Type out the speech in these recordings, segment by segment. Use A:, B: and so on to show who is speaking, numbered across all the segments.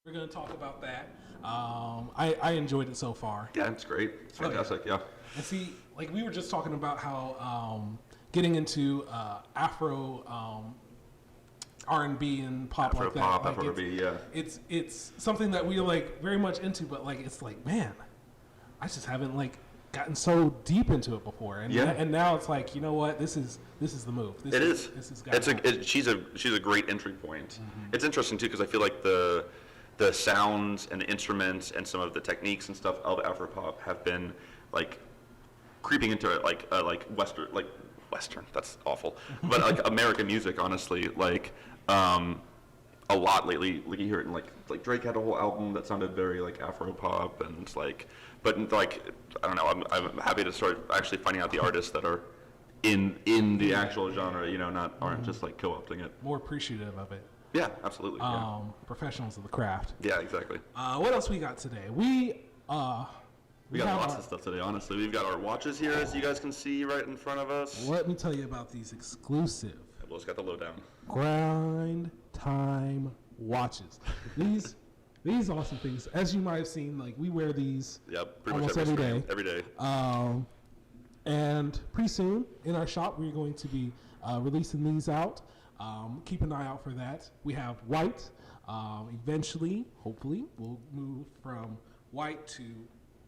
A: We're going to talk about that. I enjoyed it so far.
B: Yeah, it's great. It's fantastic. Yeah.
A: And see, like we were just talking about how getting into Afro R&B and pop
B: Afro
A: like that.
B: pop,
A: Like
B: Afro R&B, yeah.
A: It's something that we like very much into, but like it's like, man, I just haven't like gotten so deep into it before, and and now it's like, you know what, this is the move. This is
B: she's a great entry point. Mm-hmm. It's interesting too because I feel like the sounds and the instruments and some of the techniques and stuff of Afropop have been like creeping into it, like Western. That's awful, but like American music, honestly, like a lot lately. Like you hear it in like Drake had a whole album that sounded very like Afropop, and it's like, but like I don't know. I'm happy to start actually finding out the artists that are in the actual genre. You know, aren't just like co-opting it.
A: More appreciative of it.
B: Yeah, absolutely.
A: Professionals of the craft.
B: Yeah, exactly.
A: What else we got today? We got
B: lots of stuff today, honestly. We've got our watches here, as you guys can see right in front of us.
A: Let me tell you about these exclusive
B: Will's got the lowdown.
A: Grind Time watches. These awesome things. As you might have seen, like we wear these almost every day.
B: Every day.
A: And pretty soon in our shop, we're going to be releasing these out. Keep an eye out for that. We have white. Eventually, hopefully, we'll move from white to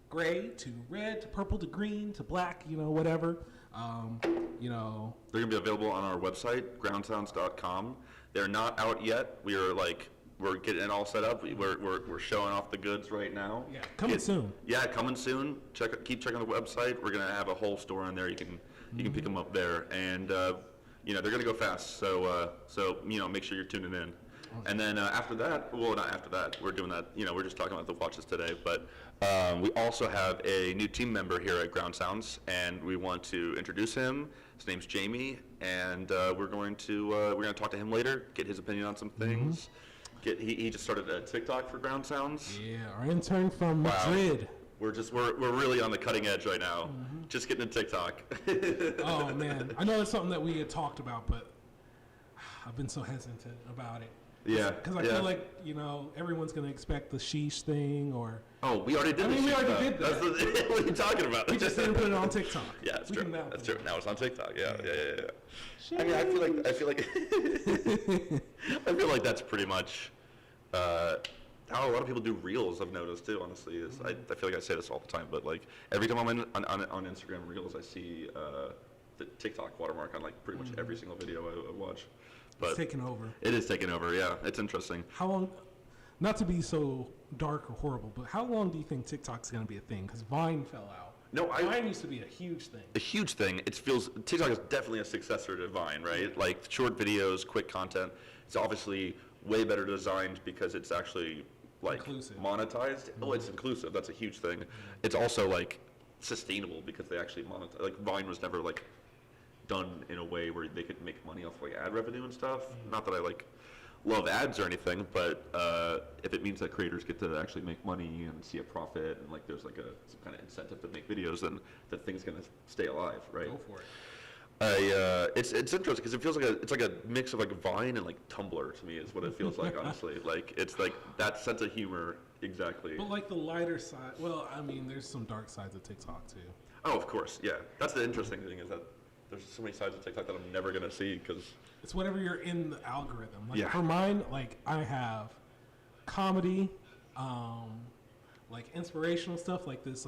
A: gray to red to purple to green to black, whatever.
B: They're going to be available on our website, groundsounds.com. They're not out yet. We're getting it all set up. We're showing off the goods right now.
A: Yeah, coming soon.
B: Yeah, coming soon. Keep checking the website. We're going to have a whole store on there. You can pick them up there, and they're going to go fast. So make sure you're tuning in. And then after that, well, not after that, we're doing that, we're just talking about the watches today, but we also have a new team member here at Groundsounds, and we want to introduce him. His name's Jamie, and we're going to talk to him later, get his opinion on some things. He just started a TikTok for Groundsounds.
A: Yeah, our intern from Madrid.
B: We're really on the cutting edge right now. Just getting a TikTok.
A: Oh man, I know it's something that we had talked about, but I've been so hesitant about it.
B: Yeah,
A: because I feel like everyone's gonna expect the sheesh thing or.
B: Oh, we already did.
A: We already did that.
B: What are you talking about?
A: We just didn't put it on TikTok.
B: Yeah, that's true. That's true. Now it's on TikTok. Yeah.
A: I
B: mean, I feel like I feel like that's pretty much how a lot of people do reels. I've noticed too. Honestly, I feel like I say this all the time, but like every time I'm on Instagram reels, I see the TikTok watermark on like pretty much every single video I watch. But
A: it's taken over.
B: It is taking over. Yeah, it's interesting.
A: How long? Not to be so dark or horrible, but how long do you think TikTok's going to be a thing? Because Vine fell out.
B: No,
A: Vine used to be a huge thing.
B: A huge thing. TikTok is definitely a successor to Vine, right? Like short videos, quick content. It's obviously way better designed because it's actually like
A: inclusive.
B: Monetized. Oh, it's inclusive. That's a huge thing. It's also like sustainable because they actually monetize. Like Vine was never like done in a way where they could make money off like ad revenue and stuff. Not that I like love ads or anything, but if it means that creators get to actually make money and see a profit and like there's like some kind of incentive to make videos, then the thing's gonna stay alive, right?
A: Go for it.
B: It's interesting because it feels like it's like a mix of like Vine and like Tumblr to me is what it feels like. Honestly, like it's like that sense of humor exactly.
A: But like the lighter side. Well, I mean, there's some dark sides of TikTok too.
B: Oh, of course, yeah. That's the interesting thing is that there's so many sides of TikTok that I'm never gonna see because
A: it's whatever you're in the algorithm. Like for mine, like I have comedy, like inspirational stuff. Like this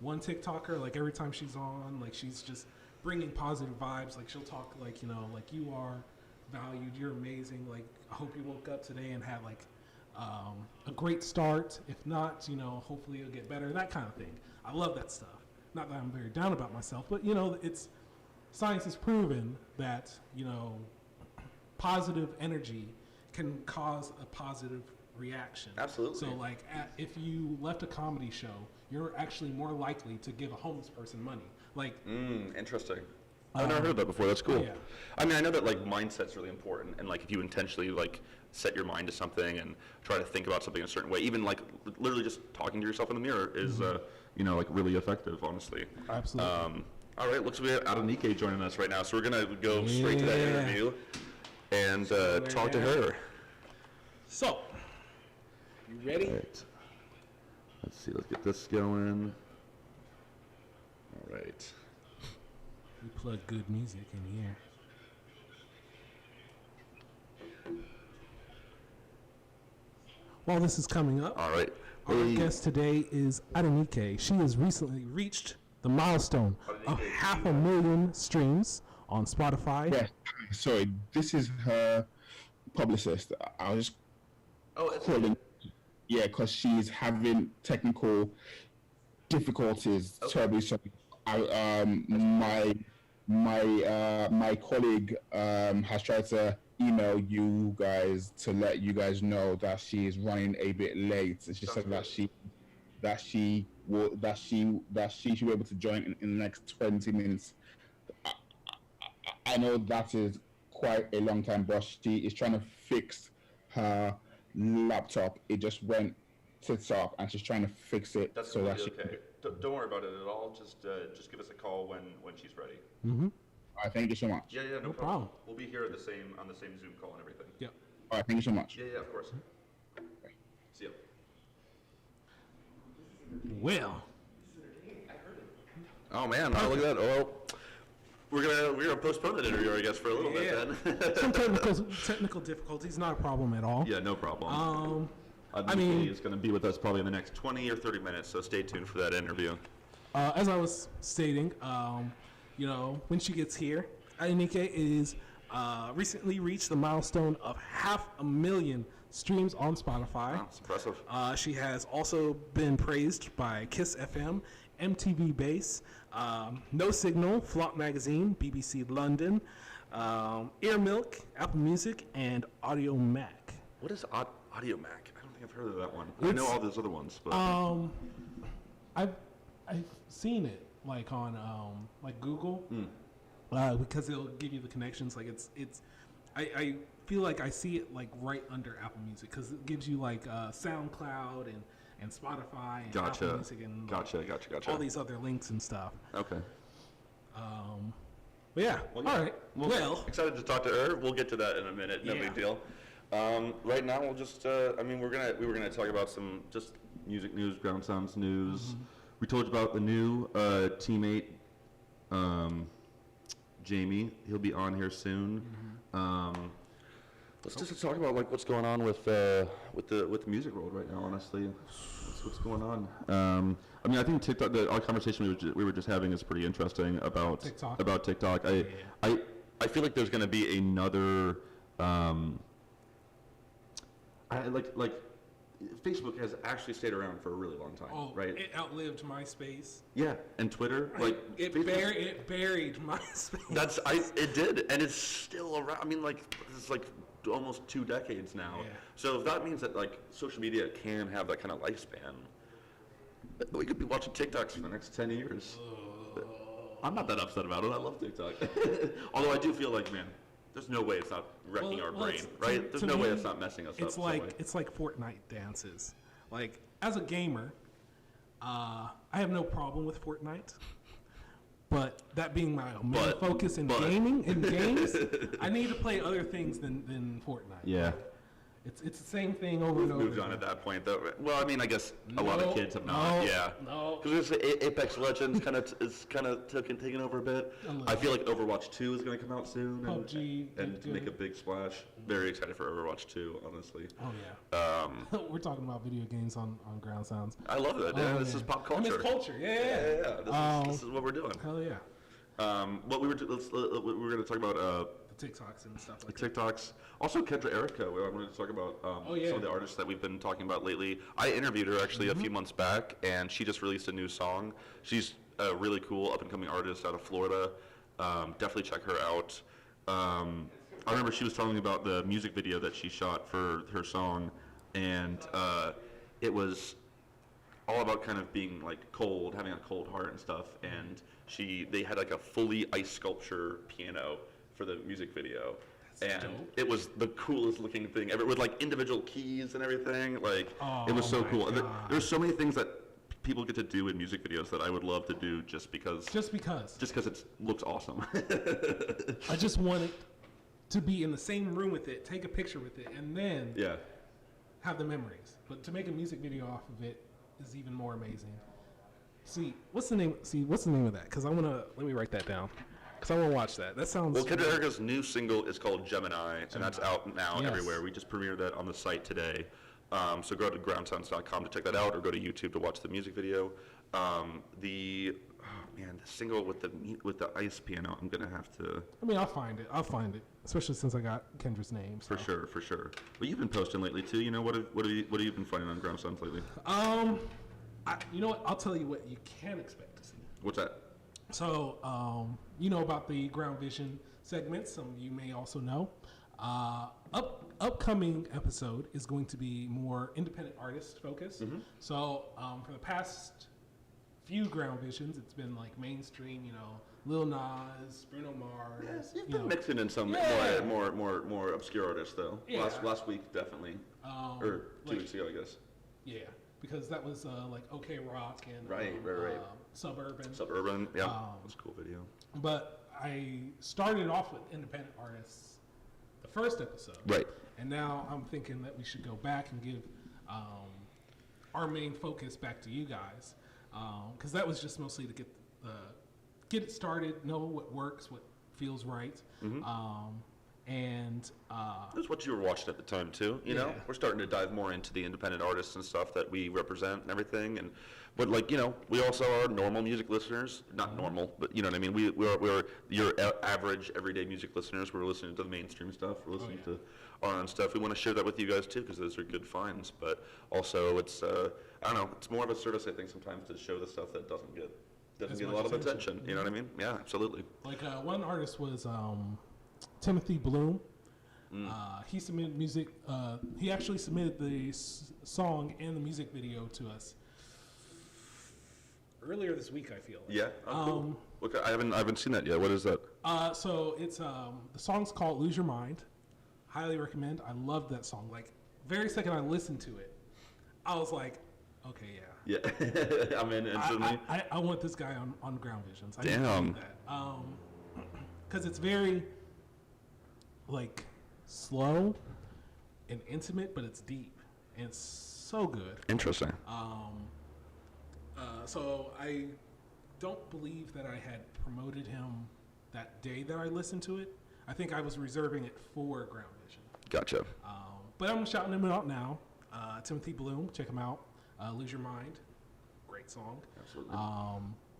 A: one TikToker, like every time she's on, like she's just bringing positive vibes. Like she'll talk like like you are valued, you're amazing. Like I hope you woke up today and had like a great start. If not, hopefully you'll get better. That kind of thing. I love that stuff. Not that I'm very down about myself, but it's. Science has proven that, positive energy can cause a positive reaction.
B: Absolutely.
A: So, like, if you left a comedy show, you're actually more likely to give a homeless person money. Like,
B: interesting. I've never heard of that before. That's cool.
A: Yeah.
B: I mean, I know that like mindset's really important, and like if you intentionally like set your mind to something and try to think about something in a certain way, even like literally just talking to yourself in the mirror is, like really effective. Honestly.
A: Absolutely.
B: All right, looks like we have Adenike joining us right now, so we're going to go straight to that interview and talk to her.
A: So, You ready?
B: All right. Let's see. Let's get this going. All right.
A: We plug good music in here. While this is coming up,
B: All right.
A: our guest today is Adenike. She has recently reached the milestone of 500,000 streams on Spotify.
C: Yeah, sorry, this is her publicist. I was just calling, yeah, because she's having technical difficulties. Terribly sorry. My colleague has tried to email you guys to let you guys know that she is running a bit late. She said that she should be able to join in the next 20 minutes. I know that is quite a long time, but she is trying to fix her laptop. It just went tits up, and she's trying to fix it.
B: That's
C: so that
B: okay. Don't worry about it at all. Just give us a call when she's ready.
A: Mm-hmm.
C: All right, thank you so much.
B: Yeah, no problem. We'll be here on the same Zoom call and everything.
A: Yep.
C: All right, thank you so much.
B: Yeah, of course. See ya.
A: Well.
B: Oh man! Oh, look at that. Oh, we're gonna postpone that interview, I guess, for a little bit then.
A: Some technical difficulties, not a problem at all.
B: Yeah, no problem. I mean, he's going to be with us probably in the next 20 or 30 minutes, so stay tuned for that interview.
A: As I was stating, when she gets here, Adenike is recently reached the milestone of 500,000 streams on Spotify.
B: Wow, that's impressive.
A: She has also been praised by Kiss FM, MTV Base, No Signal, Flop Magazine, BBC London, Ear Milk, Apple Music, and Audio Mac.
B: What is Audio Mac? I don't think I've heard of that one. I know all those other ones, but
A: I've seen it like on like Google because it'll give you the connections. Like I feel like I see it like right under Apple Music because it gives you like SoundCloud and Spotify and Apple Music and
B: Gotcha.
A: all these other links and stuff.
B: Okay.
A: But yeah, all right. Well,
B: excited to talk to her. We'll get to that in a minute. No big deal. Right now, we'll just. we were gonna talk about some just music news, Groundsounds news. Mm-hmm. We told you about the new teammate, Jamie. He'll be on here soon. Mm-hmm. Let's just talk about like what's going on with the music world right now. Honestly, what's going on. I think TikTok. Our conversation we were just having is pretty interesting about TikTok. I feel like there's going to be another. Facebook has actually stayed around for a really long time, right?
A: It outlived MySpace.
B: Yeah, and Twitter,
A: it buried MySpace.
B: It did, and it's still around. I mean, it's like almost 2 decades now. Yeah. So if that means that like social media can have that kind of lifespan, we could be watching TikToks for the next 10 years. I'm not that upset about it. I love TikTok. Although I do feel like, man, there's no way it's not wrecking our brain, right? There's no way it's not messing us up.
A: It's like Fortnite dances. Like, as a gamer, I have no problem with Fortnite. But that being my main focus in gaming, in games, I need to play other things than Fortnite.
B: Yeah.
A: It's the same thing over and over.
B: Moved on at that point, though. Well, I mean, I guess a lot of kids have not. Because Apex Legends is taking over a bit. I feel like Overwatch 2 is going to come out soon.
A: PUBG
B: and make a big splash. Very excited for Overwatch 2, honestly.
A: Oh yeah. We're talking about video games on Groundsounds.
B: I love it. This is pop culture.
A: It's culture. Yeah.
B: This is what we're doing.
A: Hell yeah.
B: What we were going to talk about.
A: TikToks and stuff like
B: that. TikToks. Also, Kendra Erica. I wanted to talk about some of the artists that we've been talking about lately. I interviewed her actually a few months back, and she just released a new song. She's a really cool up-and-coming artist out of Florida. Definitely check her out. I remember she was telling me about the music video that she shot for her song, and it was all about kind of being like cold, having a cold heart and stuff. And they had like a fully ice sculpture piano for the music video. That's dope. It was the coolest looking thing ever with like individual keys and everything. It was so cool. There's so many things that people get to do in music videos that I would love to do just because it looks awesome.
A: I just wanted to be in the same room with it, take a picture with it, and then have the memories, but to make a music video off of it is even more amazing. What's the name of that? Because let me write that down. Because I want to watch that. That sounds...
B: Well, Kendra Erica's new single is called Gemini, and that's out now everywhere. We just premiered that on the site today. So go to groundsounds.com to check that out, or go to YouTube to watch the music video. The single with the ice piano, I'm going to have to...
A: I mean, I'll find it, especially since I got Kendra's name. So.
B: For sure. But you've been posting lately, too. You know, what have you been finding on Groundsounds lately?
A: You know what? I'll tell you what you can expect to see.
B: What's that?
A: So, you know about the Ground Vision segments. Some of you may also know. Upcoming episode is going to be more independent artist focused. Mm-hmm. So, for the past few Ground Visions, it's been like mainstream, you know, Lil Nas, Bruno Mars.
B: Yes, you've been mixing in some more obscure artists though. Yeah. Last week definitely, or 2 weeks ago, I guess. Yeah, because that was like OK Rock and right. Suburban, yeah, that's a cool video.
A: But I started off with independent artists the first episode,
B: right?
A: And now I'm thinking that we should go back and give our main focus back to you guys, because that was just mostly to get it started, know what works, what feels right. Mm-hmm.
B: That's what you were watching at the time too. You know, we're starting to dive more into the independent artists and stuff that we represent and everything. But like, you know, we also are normal music listeners. Not normal, but you know what I mean. We're your average everyday music listeners. We're listening to the mainstream stuff. We're listening to our own stuff. We want to share that with you guys too, because those are good finds. But also, it's I don't know. It's more of a service, I think, sometimes to show the stuff that doesn't get a lot of attention. You know what I mean? Yeah, absolutely.
A: Like one artist was Timothy Bloom. He submitted music. He actually submitted the song and the music video to us earlier this week, I feel like.
B: Yeah. Cool. Look, I haven't seen that yet. What is that?
A: So it's the song's called "Lose Your Mind." Highly recommend. I loved that song. Like, very second I listened to it, I was like, okay, yeah.
B: Yeah. I'm in instantly.
A: I want this guy on Ground Visions. I
B: Damn.
A: need that. Because it's very like slow and intimate, but it's deep and it's so good.
B: Interesting.
A: So I don't believe that I had promoted him that day that I listened to it. I think I was reserving it for Ground Vision.
B: Gotcha.
A: But I'm shouting him out now. Timothy Bloom, check him out. Lose Your Mind, great song.
B: Absolutely.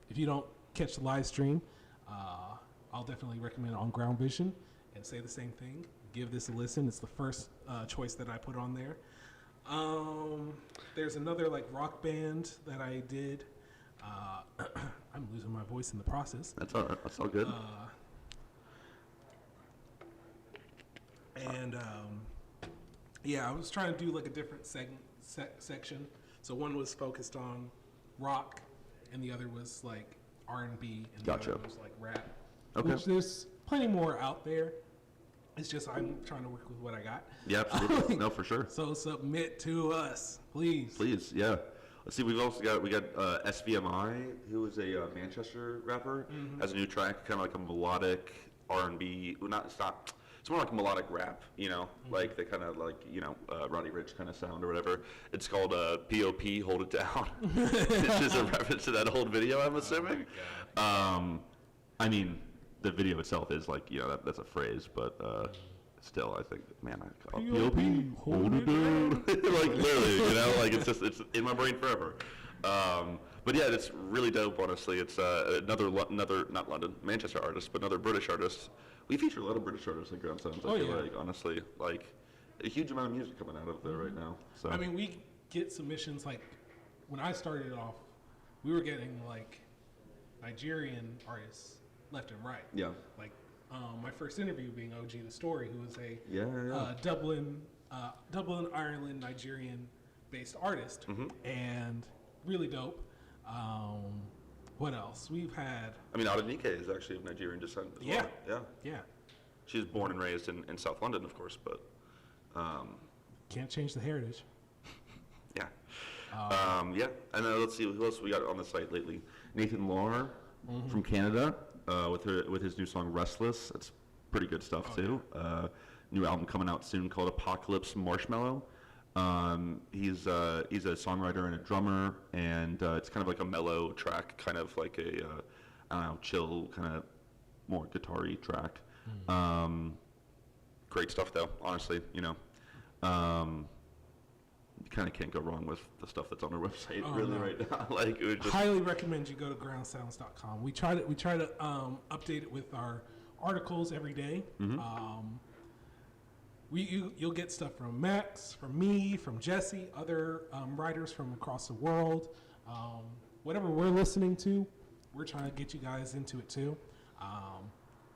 A: If you don't catch the live stream, I'll definitely recommend it on Ground Vision and say the same thing. Give this a listen. It's the first choice that I put on there. There's another like rock band that I did. I'm losing my voice in the process.
B: That's all right. That's all good.
A: I was trying to do like a different section. So one was focused on rock, and the other was like R&B, and the other was like rap.
B: Okay.
A: Which there's plenty more out there. It's just I'm trying to work with what I got.
B: Yeah, absolutely. No, for sure.
A: So submit to us, please.
B: Please, yeah. Let's see. We got SVMI, who is a Manchester rapper, has a new track, kind of like a melodic R&B. It's more like a melodic rap, you know, like the kind of like, you know, Roddy Ricch kind of sound or whatever. It's called P.O.P. Hold It Down. It's just a reference to that old video, I'm assuming. I mean, the video itself is like, you know, that's a phrase, but still, I think, man, I call it P.O.P. Hold It Down. Like, literally, you know, like it's in my brain forever. But yeah, it's really dope, honestly. It's another, not London, Manchester artist, but another British artist. We feature a lot of British artists at Groundsounds, I feel like, honestly. Like, a huge amount of music coming out of there right now. So
A: I mean, we get submissions, like, when I started off, we were getting, like, Nigerian artists left and right.
B: Yeah.
A: Like, my first interview being OG The Story, who was a Dublin, Ireland, Nigerian-based artist, and really dope. What else? We've had...
B: I mean, Adenike is actually of Nigerian descent as well. Yeah. She was born and raised in South London, of course, but...
A: Can't change the heritage.
B: Yeah. And then let's see, who else we got on the site lately? Nathan Lahr from Canada with his new song Restless. That's pretty good stuff, too. New album coming out soon called Apocalypse Marshmallow. He's a songwriter and a drummer, and it's kind of like a mellow track, kind of like a I don't know, chill, kind of more guitar-y track. Great stuff though, honestly. You kind of can't go wrong with the stuff that's on our website right now. Like it would just
A: highly recommend you go to groundsounds.com. We try to update it with our articles every day. You'll get stuff from Max, from me, from Jesse, other writers from across the world. Whatever we're listening to, we're trying to get you guys into it too.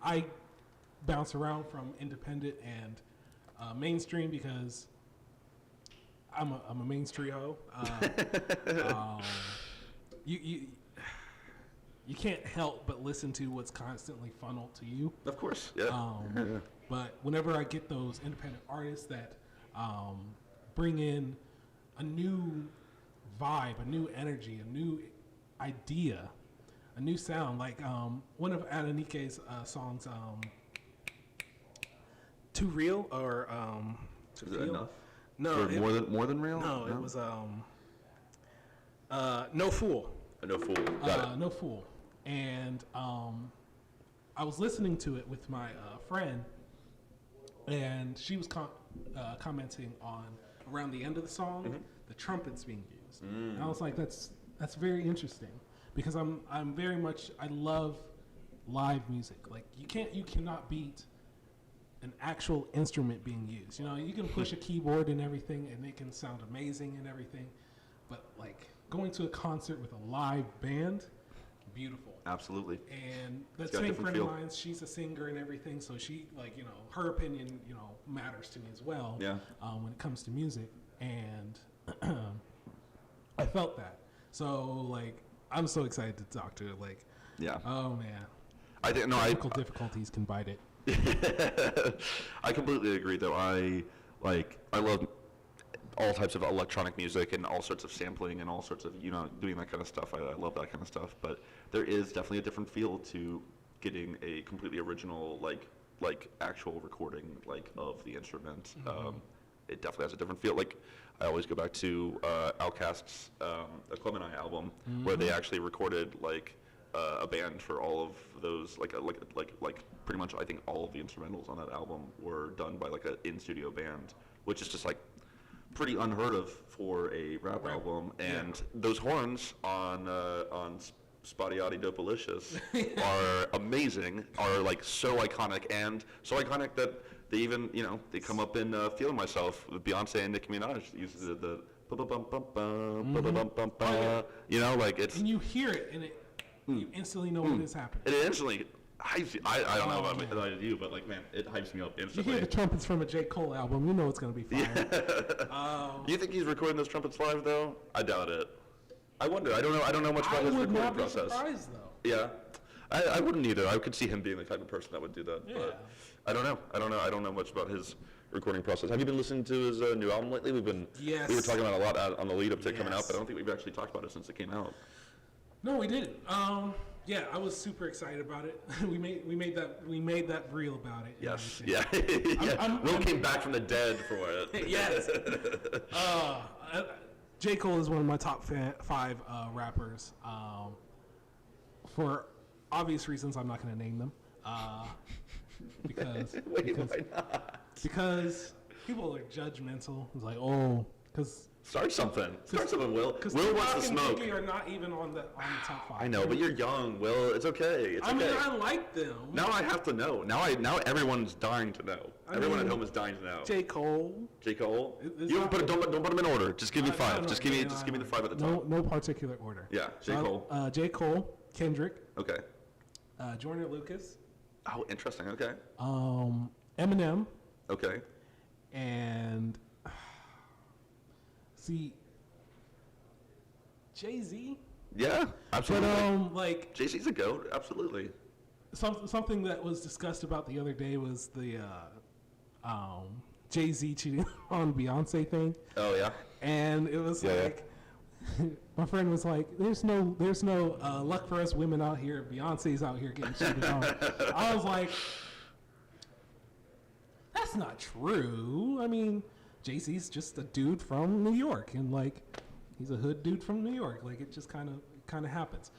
A: I bounce around from independent and mainstream because I'm a mainstream hoe. You can't help but listen to what's constantly funneled to you.
B: Of course, yeah.
A: But whenever I get those independent artists that bring in a new vibe, a new energy, a new idea, a new sound, like one of Adanike's songs, "Too Real" or
B: "Is It Enough"?
A: No,
B: or more than real.
A: No, it was "No Fool."
B: No Fool. Got it.
A: No Fool, and I was listening to it with my friend, and she was commenting on around the end of the song, the trumpets being used. And I was like, that's very interesting, because I'm very much, I love live music. Like you cannot beat an actual instrument being used. You can push a keyboard and everything, and it can sound amazing and everything, but like going to a concert with a live band, beautiful.
B: Absolutely.
A: And that same friend of mine, she's a singer and everything, so she, like, her opinion, matters to me as well.
B: Yeah.
A: When it comes to music, and I felt that. So, like, I'm so excited to talk to her. Like,
B: yeah.
A: Oh man.
B: Technical
A: difficulties can bite it.
B: I completely agree, though. I love all types of electronic music and all sorts of sampling and all sorts of, doing that kind of stuff. I love that kind of stuff. But there is definitely a different feel to getting a completely original, like actual recording, like, of the instrument. It definitely has a different feel. Like, I always go back to Outkast's "A Club and I" album, where they actually recorded, like, a band for all of those, like pretty much, I think all of the instrumentals on that album were done by, like, an in-studio band, which is just, like, pretty unheard of for a rap album. And those horns on Spotty Dopalicious are amazing, are, like, so iconic, and so iconic that they even, they come up in "Feeling Myself" with Beyonce and Nicki Minaj uses the like, it's,
A: and you hear it and you instantly know what is happening.
B: It instantly hypes you. I don't know about you, but, like, man, it hypes me up instantly.
A: You hear the trumpets from a J. Cole album, you know it's going to be fire.
B: You think he's recording those trumpets live, though? I doubt it. I wonder. I don't know much about his recording process.
A: I would not be surprised, though.
B: Yeah, I wouldn't either. I could see him being the type of person that would do that.
A: Yeah.
B: But I don't know. I don't know much about his recording process. Have you been listening to his new album lately?
A: Yes.
B: We were talking about it a lot on the lead up to it coming out, but I don't think we've actually talked about it since it came out.
A: No, we didn't. Yeah, I was super excited about it. we made that reel about it.
B: Yes. Yeah. Yeah. Will came back from the dead for it.
A: Yes. J. Cole is one of my top 5 rappers. For obvious reasons, I'm not going to name them. Because
B: why not?
A: Because people are judgmental. It's like, because.
B: Start something, Will.
A: Will
B: wants to smoke.
A: Are not even on the top 5.
B: I know, but you're young, Will. It's okay.
A: I mean, I like them.
B: Now I have to know. Now everyone's dying to know. Everyone at home is dying to know.
A: J. Cole.
B: You don't put them in order. Just give me 5. Just give me the 5 at the top.
A: No particular order.
B: Yeah, Cole.
A: J. Cole, Kendrick.
B: Okay.
A: Joyner Lucas.
B: Oh, interesting. Okay.
A: Eminem.
B: Okay.
A: And see, Jay-Z.
B: Yeah, absolutely.
A: But
B: Jay-Z's a goat, absolutely.
A: Something that was discussed about the other day was the Jay-Z cheating on Beyonce thing.
B: Oh yeah.
A: And it was my friend was like, "There's no luck for us women out here. Beyonce's out here getting cheated on." I was like, "That's not true. I mean, Jay-Z's just a dude from New York, and like he's a hood dude from New York. Like it just kind of happens.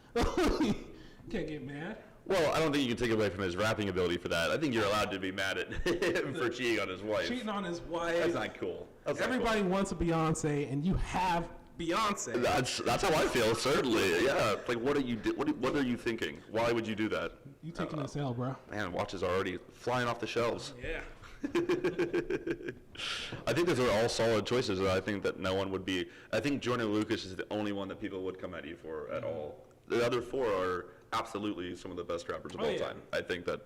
A: Can't get mad.
B: Well, I don't think you can take away from his rapping ability for that. I think you're allowed to be mad at him for cheating on his wife.
A: Cheating on his wife.
B: That's not cool.
A: Everybody wants a Beyonce, and you have Beyonce.
B: That's how I feel. Certainly, yeah. Like, what are you what are you thinking? Why would you do that?
A: You taking this L, bro?
B: Man, watches are already flying off the shelves.
A: Yeah.
B: I think those are all solid choices. I think that no one would be. I think Joyner Lucas is the only one that people would come at you for at all. The other four are absolutely some of the best rappers of all time. I think that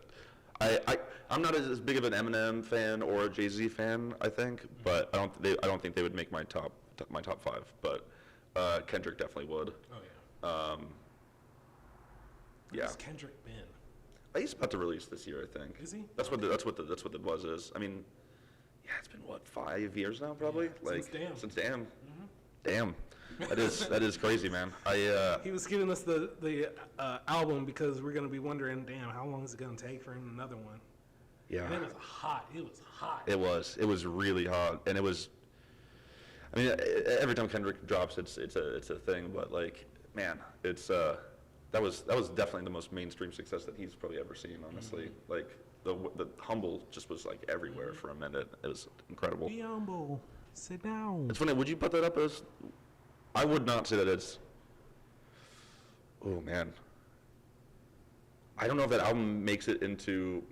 B: I'm not as big of an Eminem fan or a Jay-Z fan. I think, but I don't think they would make my top five. But Kendrick definitely would.
A: Oh yeah.
B: Yeah.
A: Where's Kendrick been?
B: He's about to release this year, I think.
A: Is he?
B: That's what the buzz is. I mean, yeah, it's been what, 5 years now, probably.
A: Yeah,
B: like
A: since Damn.
B: Damn, that is crazy, man.
A: He was giving us the album because we're gonna be wondering, damn, how long is it gonna take for him another one?
B: Yeah.
A: And it was hot.
B: It was really hot, and it was. I mean, every time Kendrick drops, it's a thing. But like, man, it's that was definitely the most mainstream success that he's probably ever seen. Honestly, like the Humble just was like everywhere for a minute. It was incredible.
A: Be humble. Sit down.
B: It's funny. Would you put that up as? I would not say that it's. Oh man. I don't know if that album makes it into.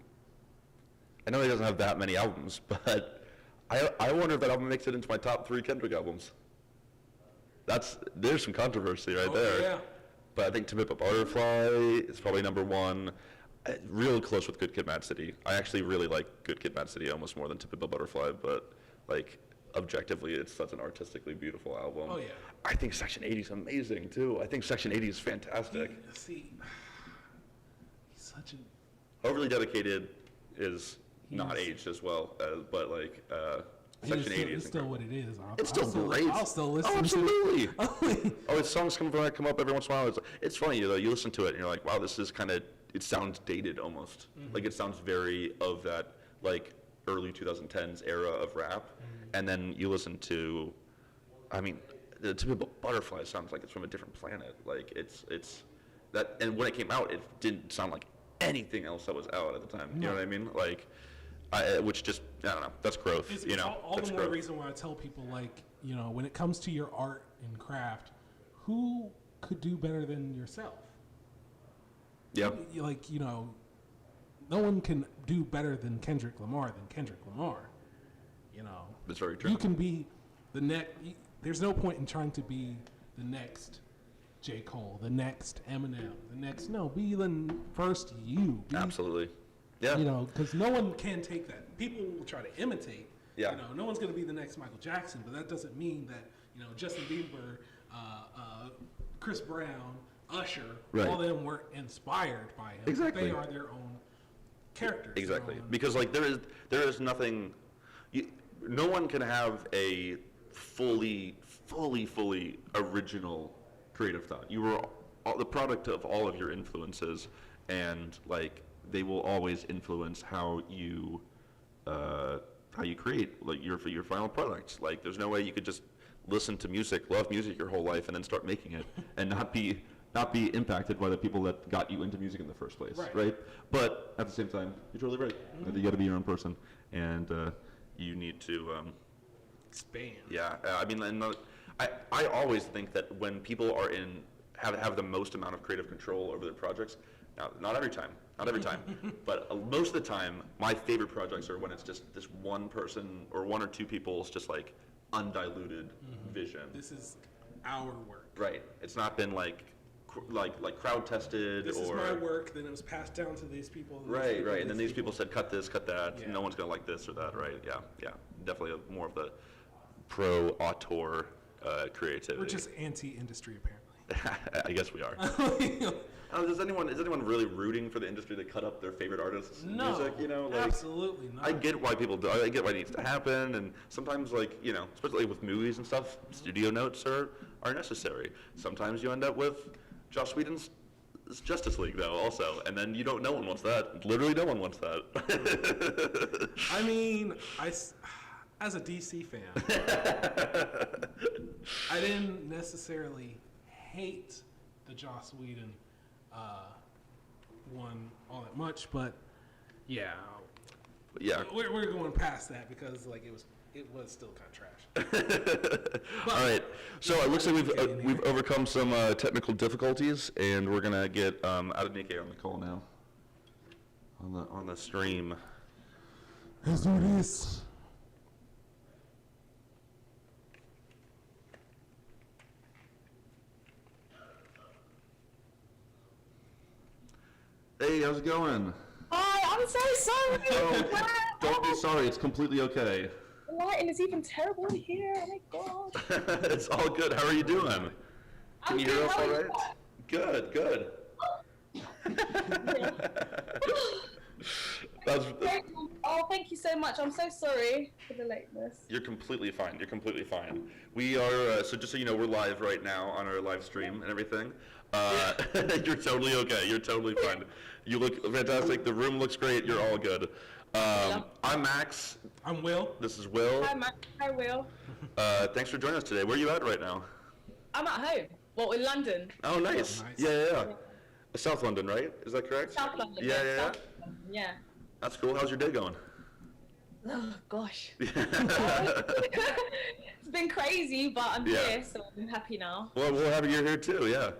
B: I know he doesn't have that many albums, but I wonder if that album makes it into my top 3 Kendrick albums. There's some controversy right there.
A: Yeah.
B: But I think To Pimp a Butterfly is probably number 1. Real close with Good Kid, Mad City. I actually really like Good Kid, Mad City almost more than To Pimp a Butterfly, but like objectively, it's such an artistically beautiful album.
A: Oh yeah.
B: I think Section 80 is amazing too. I think Section 80 is fantastic.
A: He's such an
B: Overly Dedicated is not aged as well, but like Section 80 is
A: still what it is.
B: It's still great.
A: I'll still listen.
B: Oh, absolutely.
A: to
B: Its songs come up every once in a while. It's funny though. You listen to it and you're like, wow, this is kind of. It sounds dated almost. Like it sounds very of that like early 2010s era of rap. And then you listen to, I mean, the typical Butterfly sounds like it's from a different planet. Like it's that, and when it came out, it didn't sound like anything else that was out at the time. You know what I mean? Like, which just, I don't know, that's growth.
A: It's all
B: that's
A: the more
B: growth.
A: reason why I tell people, like, when it comes to your art and craft, who could do better than yourself?
B: Yeah.
A: No one can do better than Kendrick Lamar.
B: That's very true.
A: You can be the next. There's no point in trying to be the next J. Cole, the next Eminem, the next. No, be the first you.
B: Absolutely. Yeah.
A: Because no one can take that. People will try to imitate.
B: Yeah.
A: No one's going to be the next Michael Jackson, but that doesn't mean that Justin Bieber, Chris Brown, Usher,
B: Right.
A: all of them were inspired by him.
B: Exactly.
A: They are their own characters.
B: Exactly. Because like there is nothing. No one can have a fully original creative thought. You were the product of all of your influences, and like they will always influence how you create like your final product. Like there's no way you could just listen to music, love music your whole life, and then start making it, and not be impacted by the people that got you into music in the first place, right? But at the same time, you're totally right. You got to be your own person, and you need to
A: expand.
B: Yeah, I mean, I always think that when people are have the most amount of creative control over their projects. Now, not every time, but most of the time, my favorite projects are when it's just this one person or one or two people's just like undiluted vision.
A: This is our work.
B: Right. It's not been like crowd tested.
A: This is my work. Then it was passed down to these people.
B: Right. And then these people said, cut this, cut that.
A: Yeah.
B: No one's gonna like this or that. Right. Yeah. Definitely more of the pro auteur creativity.
A: We're just anti-industry, apparently.
B: I guess we are. Is anyone really rooting for the industry to cut up their favorite artists' music?
A: Absolutely not.
B: I get why people do. I get why it needs to happen, and sometimes, especially with movies and stuff, studio notes are necessary. Sometimes you end up with Joss Whedon's Justice League, though, also, and then no one wants that. Literally, no one wants that.
A: I mean, as a DC fan, I didn't necessarily hate the Joss Whedon one all that much, but yeah, we're going past that because like it was still kind of trash.
B: All right, so it looks like we've overcome some technical difficulties, and we're gonna get Adenike on the call now on the stream.
A: Let's do this.
B: Hey, how's it going?
D: Hi, I'm so sorry.
B: Oh, don't be sorry. It's completely okay.
D: The lighting is even terrible in here. Oh my god.
B: It's all good. How are you doing? Can you hear us all right? Good, good.
D: Oh, thank you so much. I'm so sorry for the lateness.
B: You're completely fine. You're completely fine. We are, so just so you know, we're live right now on our live stream and everything. You're totally okay. You're totally fine. You look fantastic. The room looks great. You're all good. I'm Max.
A: I'm Will.
B: This is Will.
D: Hi, Max. Hi, Will.
B: Thanks for joining us today. Where are you at right now?
D: I'm at home. Well, in London.
B: Oh, nice.
A: Oh, nice.
B: Yeah. South London, right? Is that correct?
D: South London.
B: Yeah.
D: South London, yeah.
B: That's cool. How's your day going?
D: Oh, gosh. It's been crazy, but I'm here, so I'm happy now.
B: Well, we're happy you're here too. Yeah.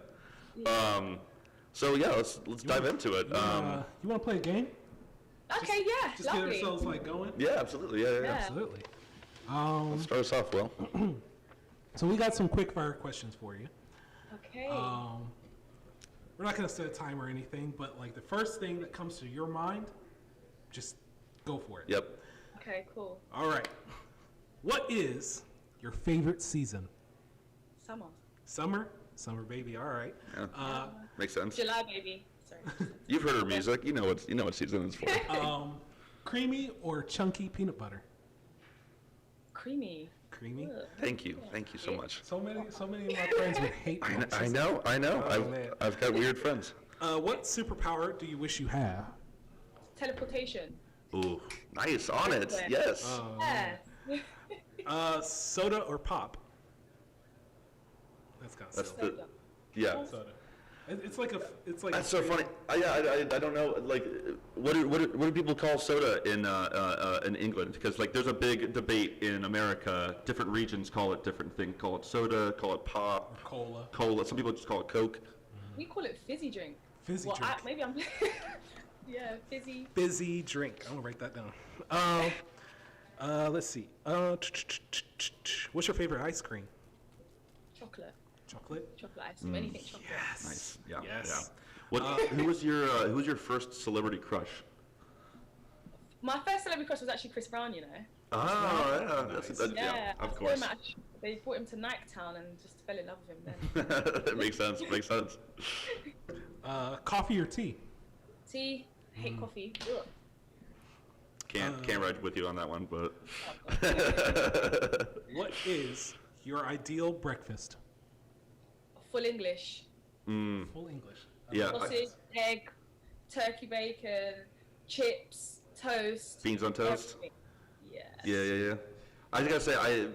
B: So yeah, let's dive into it.
A: You want to play a game?
D: Okay, yeah,
A: Just get
D: lovely.
A: ourselves like going.
B: Yeah, absolutely. Yeah.
D: Yeah.
A: Absolutely.
B: Let's start us off, Will.
A: So we got some quick fire questions for you.
D: Okay.
A: We're not gonna set a time or anything, but like the first thing that comes to your mind, just go for it.
B: Yep.
D: Okay, cool.
A: All right. What is your favorite season?
D: Summer.
A: Summer, baby. All right.
B: Yeah. Makes sense.
D: July, baby. Sorry.
B: You've heard her music. You know what season it's for.
A: Creamy or chunky peanut butter?
D: Creamy.
A: Creamy.
D: Ugh.
B: Thank you so much.
A: So many of my friends would hate me.
B: I know.
A: Oh, man.
B: I've got weird friends.
A: What superpower do you wish you have?
D: Teleportation.
B: Ooh, nice on it.
D: Yeah.
B: Yes.
D: Yeah.
A: Soda or pop? That's kind of
B: That's
A: silly.
B: the. Yeah.
A: Soda. It's like
B: That's so funny. I don't know. Like, what do people call soda in England? Because like, there's a big debate in America. Different regions call it different things. Call it soda. Call it pop.
A: Cola.
B: Cola. Some people just call it Coke.
D: We call it fizzy drink.
A: Fizzy drink.
D: Maybe I'm. Yeah, fizzy.
A: Fizzy drink. I'm gonna write that down. Let's see. What's your favorite ice cream?
D: Chocolate.
A: Chocolate.
D: Chocolate ice cream. Anything chocolate.
A: Yes.
B: Nice. Yeah.
A: Yes.
B: Yeah. What? Who was your first celebrity crush?
D: My first celebrity crush was actually Chris Brown, you know.
B: Oh yeah.
A: Nice.
D: Yeah,
B: of
D: I saw
B: course.
D: him they brought him to Nighttown and just fell in love with him then.
B: That makes sense.
A: Coffee or tea?
D: Tea, hate coffee. Ugh.
B: Can't ride with you on that one, but.
A: What is your ideal breakfast?
D: Full English.
A: Full English.
B: Yeah.
D: Sausage, egg, turkey bacon, chips, toast.
B: Beans on toast.
D: everything. Yes.
B: Yeah. I just gotta say,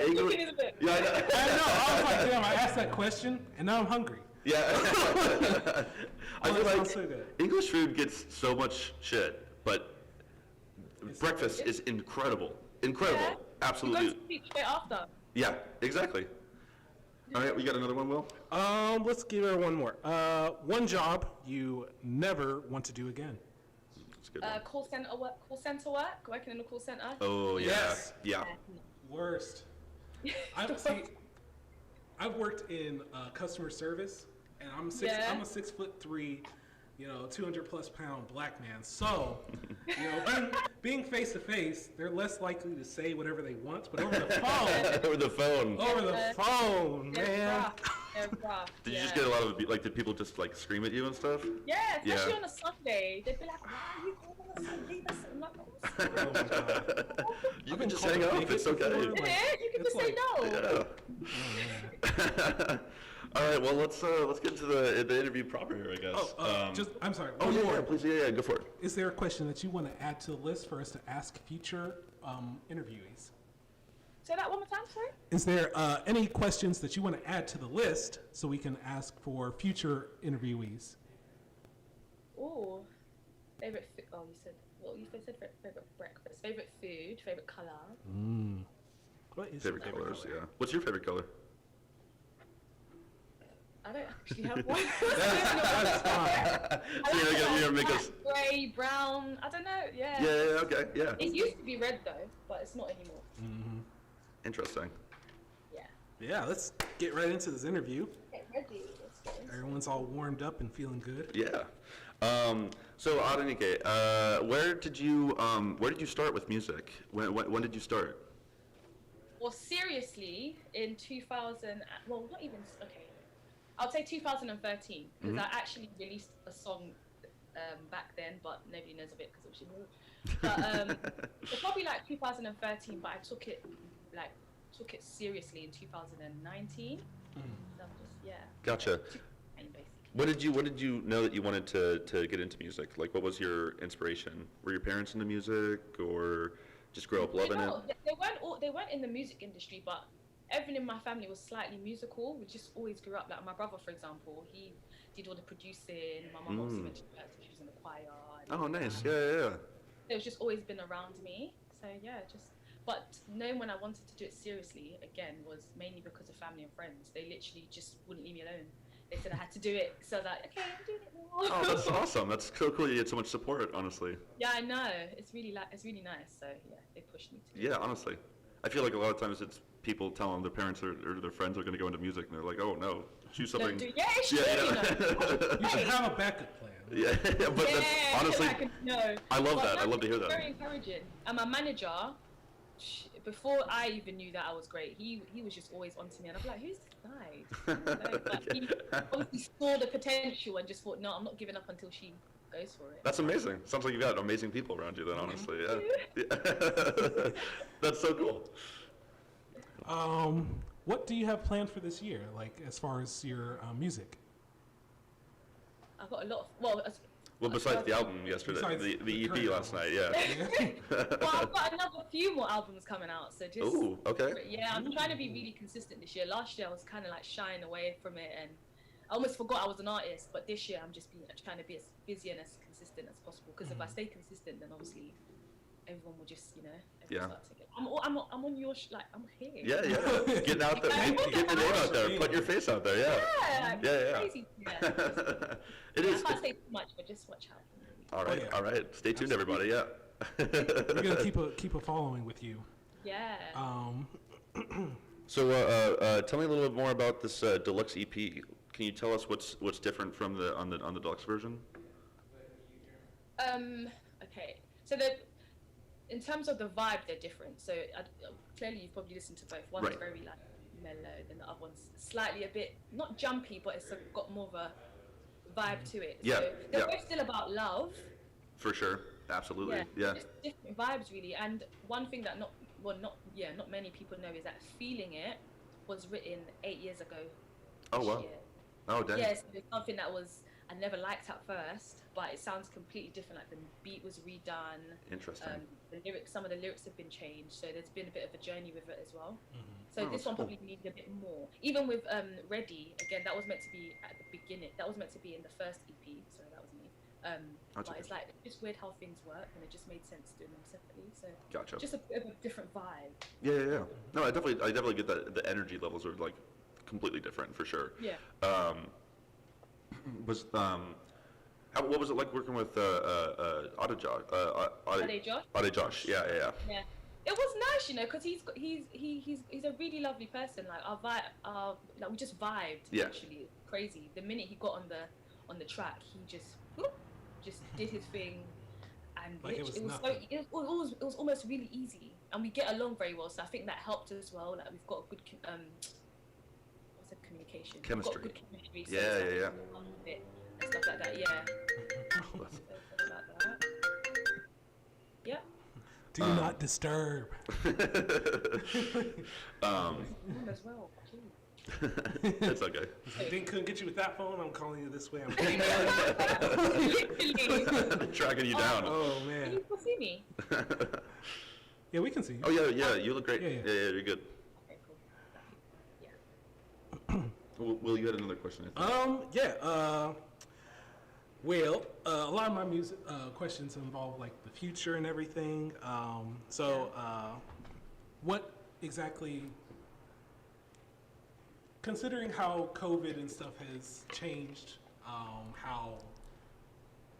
D: Looking is a bit.
B: Yeah, I know.
A: I know. I was like, damn. I asked that question, and now I'm hungry.
B: Yeah. I feel
A: that sounds
B: like
A: so good.
B: English food gets so much shit, but breakfast is incredible. Incredible.
D: Yeah.
B: Absolutely.
D: You go to sleep straight after.
B: Yeah, exactly. All right, we got another one, Will?
A: Let's give her one more. One job you never want to do again.
B: That's a good one.
D: Call center work, working in a call center.
B: Oh, yeah.
A: Yes.
B: Yeah.
A: Worst. I've worked in customer service, and I'm a 6'3", 200+ pound black man. So, being face to face, they're less likely to say whatever they want. But over the phone,
B: Over the phone.
A: man.
D: They're rough.
B: Did you just get a lot of, like, did people just, like, scream at you and stuff?
D: Yeah, especially
B: Yeah.
D: on a Sunday. They'd be like, why are you calling on a Sunday? I'm like,
A: Oh my God.
B: You can just hang up. It's okay.
A: before,
D: yeah, you can
A: it's
D: just say no.
B: Yeah. All right. Well, let's get into the interview proper here, I guess.
A: I'm sorry.
B: Oh
A: One
B: yeah,
A: more.
B: please. Yeah. Go for it.
A: Is there a question that you want to add to the list for us to ask future interviewees.
D: Say that one more time, sorry?
A: Is there any questions that you want to add to the list so we can ask for future interviewees?
D: Oh, favorite food. Oh, you said. Well, you said favorite breakfast, favorite food, favorite color.
A: What is
B: Favorite
A: your
B: colors,
A: color?
B: yeah. What's your favorite color?
D: I don't actually have one.
B: You're gonna make us.
D: Grey, brown. I don't know. Yeah.
B: Yeah, okay, yeah.
D: It used to be red though, but it's not anymore.
B: Interesting.
D: Yeah.
A: Yeah, let's get right into this interview.
D: Get ready. Let's get into it.
A: Everyone's all warmed up and feeling good.
B: Yeah. So Adenike, where did you start with music? When did you start?
D: Well, seriously, in 2000. Well, not even. Okay. I'll say 2013 because I actually released a song back then, but nobody knows of it because it was But it's probably like 2013, but I took it seriously in 2019. So I'm just
B: Gotcha.
D: basically.
B: When did you know that you wanted to get into music? Like, what was your inspiration? Were your parents into music, or just grow up loving it?
D: They weren't in the music industry, but everyone in my family was slightly musical. We just always grew up. Like my brother, for example, he did all the producing. My mum also went to church, she was in the choir.
B: Oh, nice. Yeah.
D: It's just always been around me. So yeah, but knowing when I wanted to do it seriously again was mainly because of family and friends. They literally just wouldn't leave me alone. They said I had to do it, so that okay, I'm doing it now.
B: Oh, that's awesome. That's so cool. You had so much support, honestly.
D: Yeah, I know. It's really nice. So yeah, they pushed me to.
B: Yeah, honestly. I feel like a lot of times it's people telling their parents or their friends are going to go into music, and they're like, "Oh no, choose something."
D: It's true, you know.
A: You should have a backup plan.
B: Yeah, but that's honestly, I love that. I love to hear that.
D: Very encouraging. And my manager, before I even knew that I was great, he was just always onto me, and I'm like, "Who's this guy?" But he obviously saw the potential and just thought, "No, I'm not giving up until she goes for it."
B: That's amazing. Sounds like you've got amazing people around you then, honestly. Yeah. That's so cool.
A: What do you have planned for this year, like as far as your music?
D: I've got a lot of,
B: Well, besides the album yesterday,
A: Besides
B: the
A: the
B: EP
A: current
B: last night, yeah.
D: well, I've got another few more albums coming out, so just
B: Ooh, okay.
D: yeah, I'm trying to be really consistent this year. Last year I was kind of like shying away from it, and I almost forgot I was an artist. But this year I'm just trying to be as busy and as consistent as possible. Because if I stay consistent, then obviously everyone will just start to get. I'm on your I'm here.
B: Yeah. Getting out there, get the name out there, put your face out there, yeah. Yeah.
D: Crazy.
B: It is.
D: I can't say too much, but just watch out.
B: All right. Stay tuned, everybody. Yeah.
A: We're gonna keep a following with you.
D: Yeah.
B: So, tell me a little bit more about this deluxe EP. Can you tell us what's different from on the deluxe version?
D: Okay. So in terms of the vibe, they're different. So clearly, you've probably listened to both. One's
B: Right.
D: very like mellow, then the other one's slightly a bit not jumpy, but it's got more of a vibe to it.
B: Yeah,
D: So they're both still about love.
B: For sure. Absolutely. Yeah.
D: Just different vibes really. And one thing that not many people know is that Feeling It was written 8 years ago.
B: Oh,
D: this
B: wow.
D: year.
B: Oh, dang.
D: Yes, it's something that I never liked at first, but it sounds completely different. Like the beat was redone.
B: Interesting.
D: Some of the lyrics have been changed, so there's been a bit of a journey with it as well. So
B: Oh,
D: this
B: that's
D: one
B: cool.
D: probably needed a bit more. Even with Ready, again, that was meant to be at the beginning. That was meant to be in the first EP. Sorry, that was me. But
B: okay.
D: it's like it's just weird how things work, and it just made sense doing them separately. So
B: Gotcha.
D: just a bit of a different vibe.
B: Yeah. No, I definitely get that the energy levels are like completely different for sure.
D: Yeah.
B: What was it like working with Adejosh? Adejosh. Yeah.
D: Yeah, it was nice, because he's a really lovely person. Like our vibe, like we just vibed.
B: Yeah.
D: Actually, crazy. The minute he got on the track, he just did his thing, and
A: Like it was
D: it
A: nothing.
D: was almost really easy, and we get along very well. So I think that helped as well. Like we've got a good what's the communication?
B: Chemistry.
D: We've got good chemistry.
B: Yeah.
D: And stuff like that. Yeah.
B: That's-
D: Stuff like that. Yeah.
A: Do not disturb.
D: As well. Jeez.
B: It's okay.
A: Couldn't get you with that phone. I'm calling you this way.
D: Literally.
B: Tracking you down.
A: Oh
D: Can you still see me?
B: Um,
A: Yeah, we can see you.
B: Oh yeah, you look great.
A: Yeah.
B: Yeah, you're good.
D: Okay, cool. Yeah.
B: Will, you had another question? I think.
A: Well, a lot of my music questions involve like the future and everything. What exactly, considering how COVID and stuff has changed, how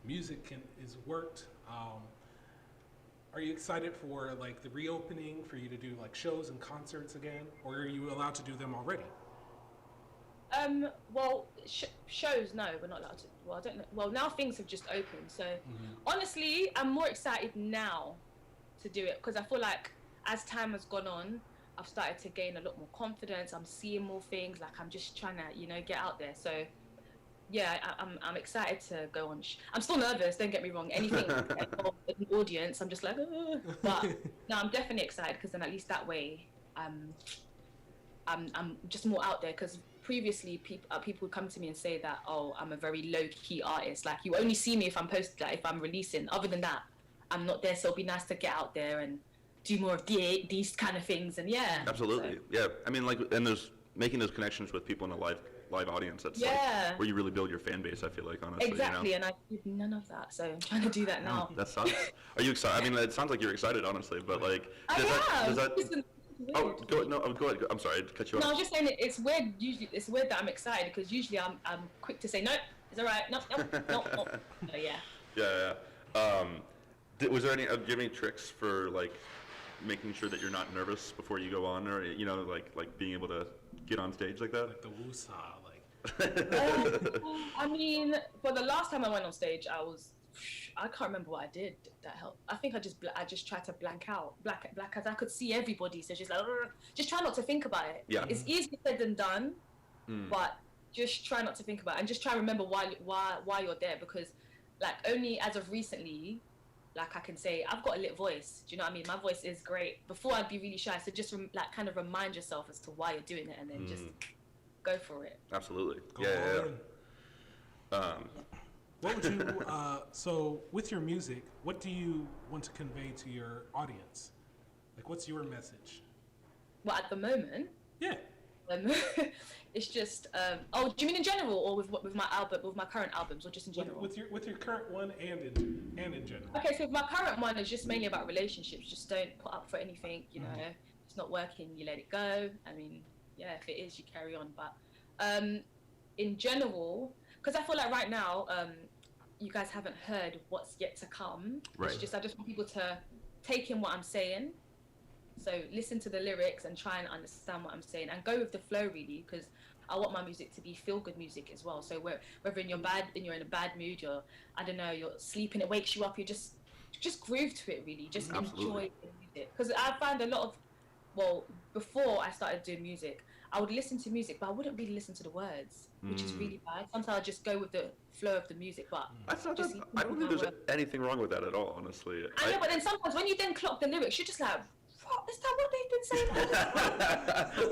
A: music is worked, are you excited for like the reopening, for you to do like shows and concerts again, or are you allowed to do them already?
D: Well, shows, no, we're not allowed to. Well, I don't know. Well, now things have just opened. So, honestly, I'm more excited now to do it because I feel like as time has gone on, I've started to gain a lot more confidence. I'm seeing more things. Like, I'm just trying to, get out there. So, yeah, I'm excited to go on. I'm still nervous, don't get me wrong. Anything involved in the audience, I'm just like, ugh. But no, I'm definitely excited because then at least that way, I'm just more out there because previously people would come to me and say that, oh, I'm a very low-key artist, like you only see me if I'm posted, like if I'm releasing. Other than that, I'm not there. So it'll be nice to get out there and do more of these kind of things. And yeah,
B: Absolutely.
D: so.
B: Yeah, I mean, like, and there's making those connections with people in a live audience. That's like where you really build your fan base, I feel like, honestly.
D: Exactly. And I did none of that, so I'm trying to do that now.
B: That sucks. Are you excited? I mean, it sounds like you're excited, honestly, but like,
D: Does
B: that oh, go ahead. I'm sorry, I cut you off.
D: No, I was just saying it's weird. Usually, it's weird that I'm excited because usually I'm quick to say no, it's all right, no. So, yeah.
B: Yeah. Was there any? Do you have any tricks for like making sure that you're not nervous before you go on, or like being able to get on stage like that?
A: Like the woosah, like.
D: I mean, for the last time I went on stage, I can't remember what I did that helped. I think I just tried to black because I could see everybody. So just like, just try not to think about it.
B: Yeah.
D: It's easier said than done, but just try not to think about it and just try to remember why you're there, because like only as of recently, like I can say I've got a lit voice. Do you know what I mean? My voice is great. Before I'd be really shy. So just kind of remind yourself as to why you're doing it and then just go for it.
B: Absolutely.
A: Go all in. What would you, so with your music, what do you want to convey to your audience? Like, what's your message?
D: Well, at the moment,
A: yeah,
D: it's just, do you mean in general or with my album, with my current albums, or just in general?
A: With your current one and in general.
D: Okay, so my current one is just mainly about relationships. Just don't put up for anything, it's not working, you let it go. I mean, yeah, if it is, you carry on. But in general, because I feel like right now, you guys haven't heard what's yet to come.
B: Right.
D: It's just I just want people to take in what I'm saying. So listen to the lyrics and try and understand what I'm saying and go with the flow really, because I want my music to be feel-good music as well. So whether you're in a bad mood, you're sleeping, it wakes you up, you just groove to it really. Just enjoy the music. Because I find a lot of, before I started doing music, I would listen to music, but I wouldn't really listen to the words, which is really bad. Sometimes I just go with the flow of the music, but
B: I don't think there's anything wrong with that at all, honestly.
D: I know, but then sometimes when you then clock the lyrics, you're just like, what? Is that what they've been saying?
B: That is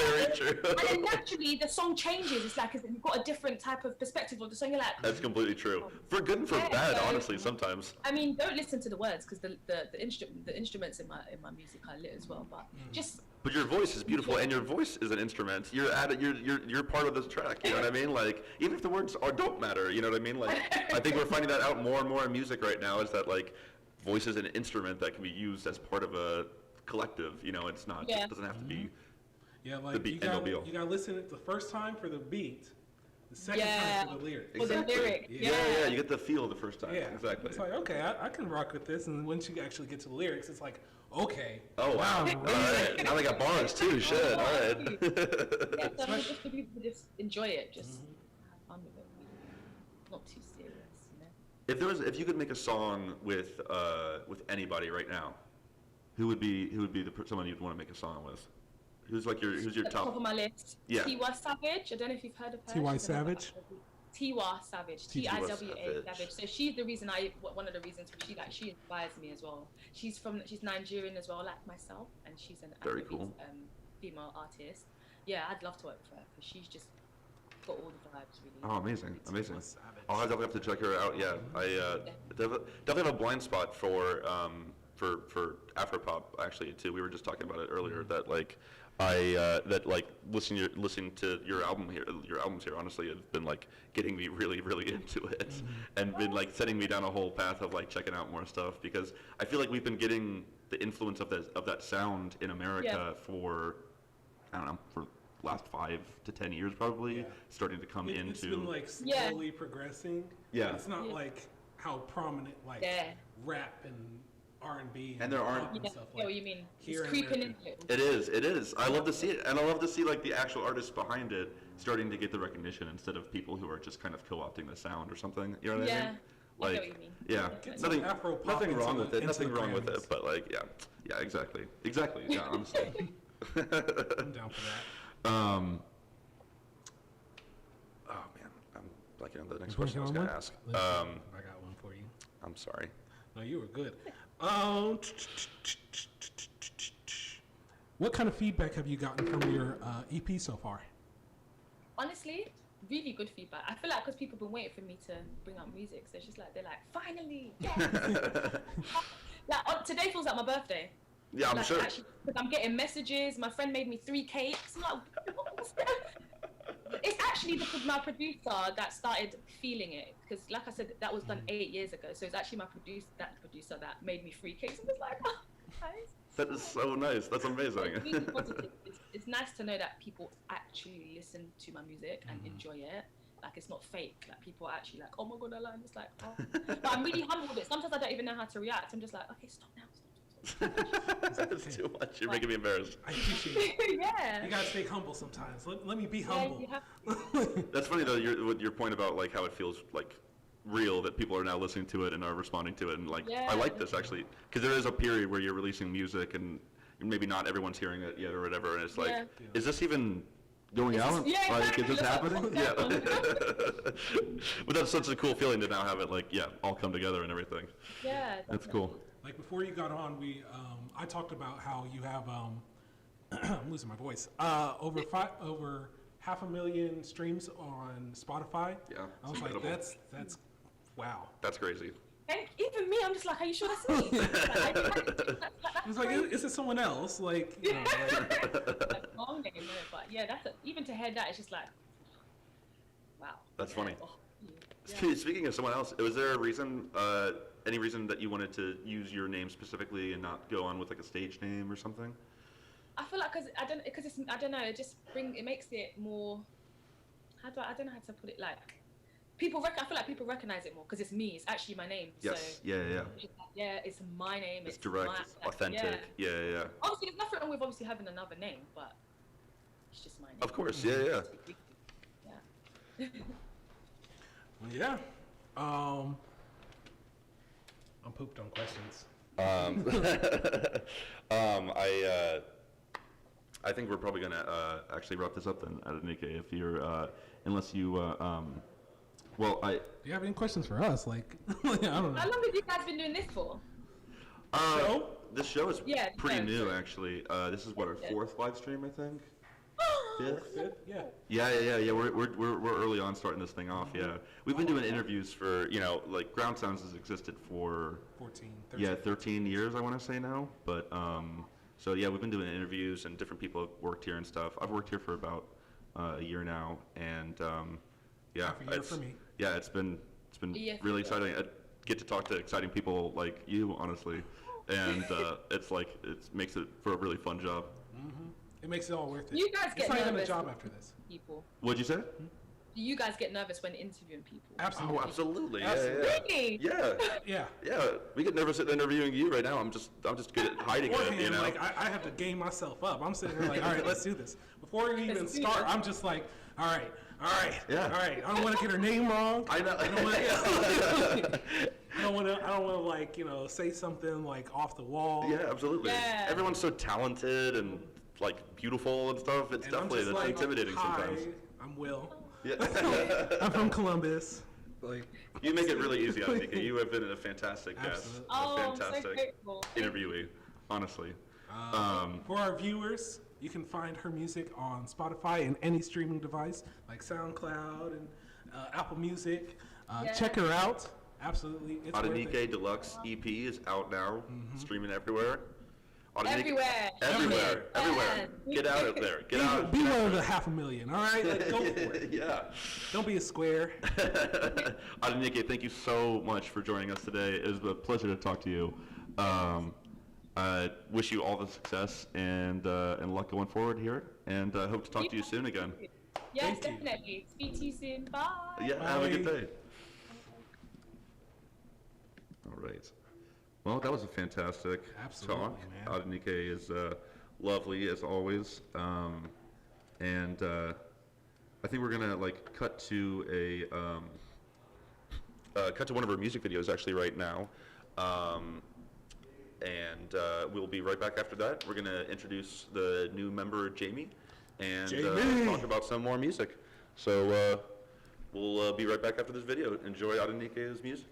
B: very true.
D: And then naturally the song changes. It's like you've got a different type of perspective of the song. You're like,
B: that's completely true. For good and for bad, honestly, sometimes.
D: I mean, don't listen to the words because the instruments in my music are lit as well. But just.
B: But your voice is beautiful, and your voice is an instrument. You're part of this track. You know what I mean? Like, even if the words don't matter, you know what I mean? Like, I think we're finding that out more and more in music right now. Is that like, voice is an instrument that can be used as part of a collective. It's not. It doesn't have to be.
A: Yeah, like
B: the beat,
A: you gotta listen it the first time for the beat, the second time for the lyrics.
B: Exactly.
D: For the lyric.
B: Yeah, you get the feel the first time.
A: Yeah,
B: exactly.
A: It's like, okay, I can rock with this, and once you actually get to the lyrics, it's like, okay.
B: Oh wow! All right, now they got bars too. Shit! All right.
D: Yeah, so just for people to just enjoy it, just have fun with it. Not too serious,
B: If you could make a song with anybody right now, who would be someone you'd want to make a song with? Who's your top?
D: Top of my list.
B: Yeah.
D: Tiwa Savage. I don't know if you've heard of her.
A: T.Y. Savage.
D: Tiwa Savage. Tiwa
B: Savage.
D: Savage. So she's the reason one of the reasons she inspires me as well. She's Nigerian as well, like myself, and she's an
B: Very
D: Afrobeat,
B: cool.
D: Female artist. Yeah, I'd love to work with her because she's just got all the vibes really.
B: Oh, amazing.
A: Savage.
B: I'll definitely have to check her out. Yeah, I definitely have a blind spot for for Afropop actually too. We were just talking about it earlier that like that like listening to your albums here honestly have been like getting me really into it and been like setting me down a whole path of like checking out more stuff because I feel like we've been getting the influence of that sound in America for I don't know for last 5 to 10 years probably starting to come into.
A: It's been like slowly progressing.
B: Yeah,
A: it's not like how prominent like rap and R&B
B: and there aren't
A: stuff
D: like what you mean.
A: Here
D: it's creeping into it.
B: It is. I love to see it, and I love to see like the actual artists behind it starting to get the recognition instead of people who are just kind of co-opting the sound or something. You know what I mean? Like,
D: I know what you mean.
B: Yeah, nothing wrong with it. Nothing wrong with it, but like, yeah, exactly. Yeah, honestly.
A: I'm down for that.
B: Oh man, I'm blanking on the next question I was gonna ask.
A: I got one for you.
B: I'm sorry.
A: No, you were good. What kind of feedback have you gotten from your EP so far?
D: Honestly, really good feedback. I feel like because people have been waiting for me to bring out music, so it's just like they're like, finally, yes. Like today feels like my birthday.
B: Yeah, I'm sure.
D: Actually, because I'm getting messages. My friend made me 3 cakes. I'm like, what's that? It's actually the my producer that started feeling it because, like I said, that was done 8 years ago. So it's actually my producer that made me 3 cakes. I was like, oh, guys.
B: That is so nice. That's amazing.
D: It's really positive. It's nice to know that people actually listen to my music and enjoy it. Like it's not fake. Like people are actually like, oh my god, I like. It's like, oh. But I'm really humble with it. Sometimes I don't even know how to react. I'm just like, okay, stop now.
B: That's too much. You're making me embarrassed.
A: I appreciate it.
D: Yeah.
A: You gotta stay humble sometimes. Let me be humble.
D: You have
B: That's funny though. Your point about like how it feels like real that people are now listening to it and are responding to it and like I like this actually because there is a period where you're releasing music and maybe not everyone's hearing it yet or whatever and it's like is this even going out? Like is this happening? Yeah. But that's such a cool feeling to now have it like all come together and everything.
D: Yeah.
B: That's cool.
A: Like before you got on, I talked about how you have I'm losing my voice. Over 500,000 streams on Spotify.
B: Yeah,
A: I was like, that's wow.
B: That's crazy.
D: And even me, I'm just like, are you sure that's me?
A: I was like, is it someone else? Like, you know,
D: like, long name, but that's even to hear that, it's just like, wow.
B: That's funny.
D: Oh,
B: Speaking of someone else, was there a reason, any reason that you wanted to use your name specifically and not go on with like a stage name or something?
D: I feel like I don't know, it makes it more. I don't know how to put it. Like I feel like people recognize it more because it's me. It's actually my name.
B: Yes.
D: So
B: Yeah.
D: It's my name.
B: It's direct. It's authentic. Yeah.
D: Obviously, there's nothing wrong with obviously having another name, but it's just my name.
B: Of course. Yeah.
A: yeah. I'm pooped on questions.
B: I think we're probably gonna actually wrap this up then, Adenike, if you're unless you well I.
A: Do you have any questions for us? Like, I don't know.
D: How long have you guys been doing this for?
B: This show is pretty new
D: so-
B: actually. This is what our 4th live stream I think.
A: Fifth? Yeah.
B: Yeah. We're early on starting this thing off. Yeah, we've been doing interviews for like Groundsounds has existed for 13 years I want to say now. But so yeah, we've been doing interviews and different people have worked here and stuff. I've worked here for about a year now, and
A: for me.
B: Yeah, it's been really exciting. I get to talk to exciting people like you, honestly, and it makes it for a really fun job.
A: It makes it all worth it.
D: You guys get
A: it's not even a
D: nervous
A: job after this.
D: People.
B: What'd you say?
D: Do you guys get nervous when interviewing people?
A: Absolutely.
B: Oh, absolutely.
D: Really?
B: Yeah. We get nervous at interviewing you right now. I'm just good at hiding it. You know.
A: Like I have to game myself up. I'm sitting here like, all right, let's do this. Before we even start, I'm just like, all right.
B: Yeah.
A: All right. I don't want to get her name wrong.
B: I know.
A: I don't want to like say something like off the wall.
B: Yeah, absolutely.
D: Yeah.
B: Everyone's so talented and like beautiful and stuff. It's definitely that's
A: like,
B: intimidating sometimes.
A: I'm Will.
B: Yeah.
A: I'm from Columbus. Like
B: you make it really easy, I think. You have been a fantastic guest,
D: Oh,
B: a
D: I'm so
B: fantastic
D: grateful.
B: interviewee, honestly.
A: For our viewers, you can find her music on Spotify and any streaming device like SoundCloud and Apple Music. Check her out. Absolutely, it's worth
B: Adenike
A: it.
B: Deluxe EP is out now, streaming everywhere.
D: Everywhere.
B: Everywhere. Everywhere. Get out of there. Get out.
A: Be one of the 500,000. All right, like, go for it.
B: Yeah.
A: Don't be a square.
B: Adenike, thank you so much for joining us today. It was a pleasure to talk to you. I wish you all the success and luck going forward here, and I hope to talk to you soon again.
D: Yes,
A: Thank you.
D: definitely. Speak to you soon. Bye.
B: Yeah, have a good day. All right. Well, that was a fantastic
A: Absolutely,
B: talk.
A: man.
B: Adenike is lovely as always, and I think we're gonna like cut to one of her music videos actually right now, and we'll be right back after that. We're gonna introduce the new member Jamie, and talk about some more music. So we'll be right back after this video. Enjoy Adenike's music.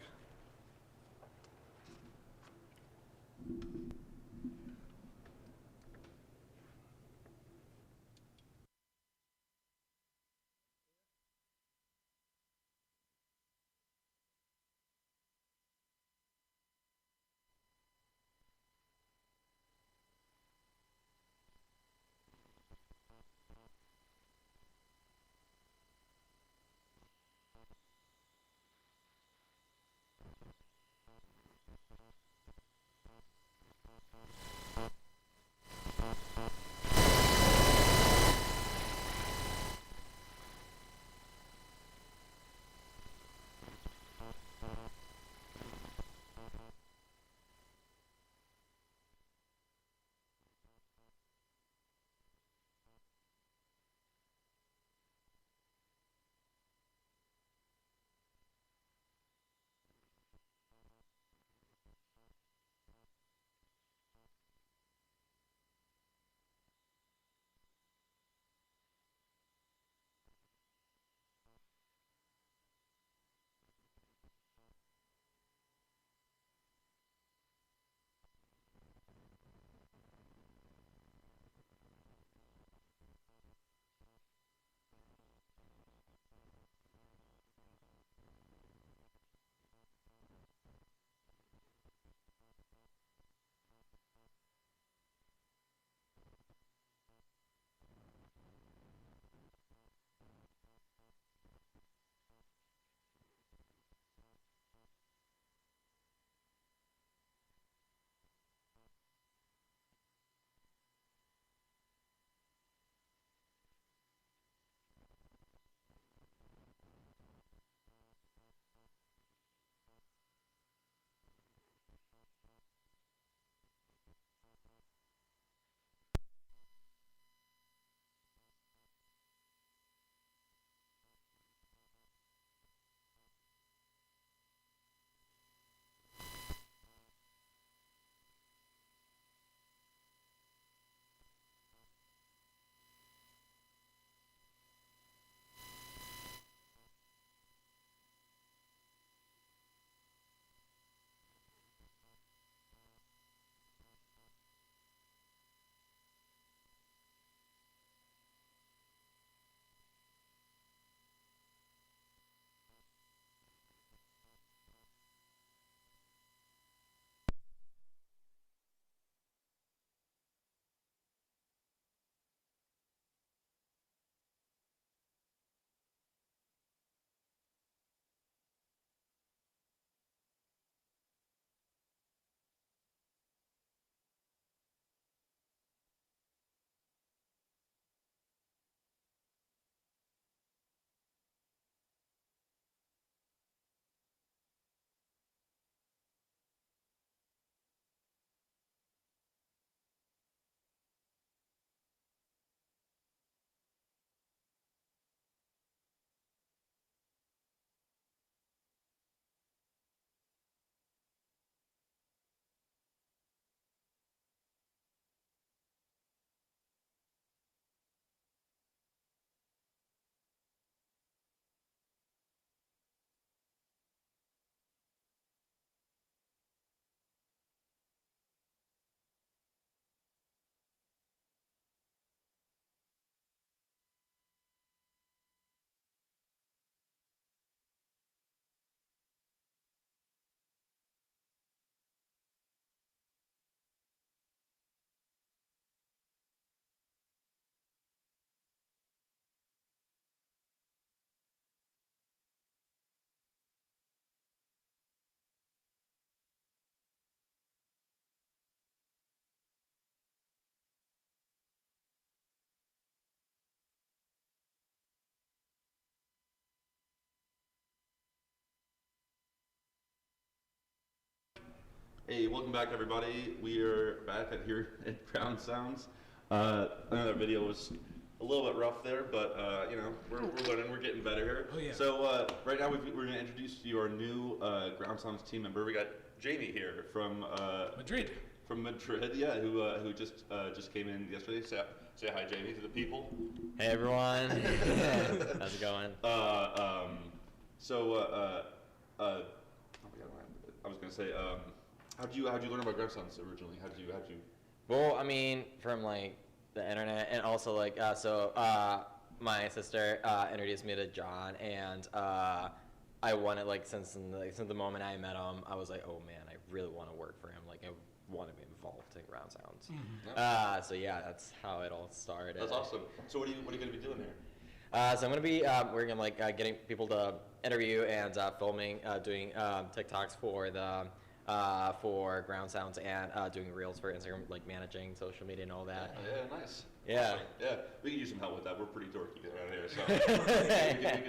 B: Hey, welcome back, everybody. We are back here at Groundsounds. Another video was a little bit rough there, but you know, we're learning, we're getting better here.
A: Oh, yeah.
B: So right now we're going to introduce you our new Groundsounds team member. We got Jamie here from
A: Madrid.
B: From Madrid, yeah, who just came in yesterday. Say hi, Jamie, to the people.
E: Hey everyone. How's it going?
B: I was gonna say, how'd you learn about Groundsounds originally? How'd you?
E: Well, I mean, from like the internet, and also like my sister introduced me to John, and I wanted, like, since the moment I met him, I was like, oh man, I really want to work for him. Like, I want to be involved in Groundsounds.
B: Mm-hmm.
E: So yeah, that's how it all started.
B: That's awesome. So what are you gonna be doing here?
E: So I'm gonna be working on like getting people to interview and filming, doing TikToks for the for Groundsounds, and doing reels for Instagram, like managing social media and all that.
B: Yeah, nice.
E: Yeah.
B: Awesome. Yeah, we could use some help with that. We're pretty dorky around here, so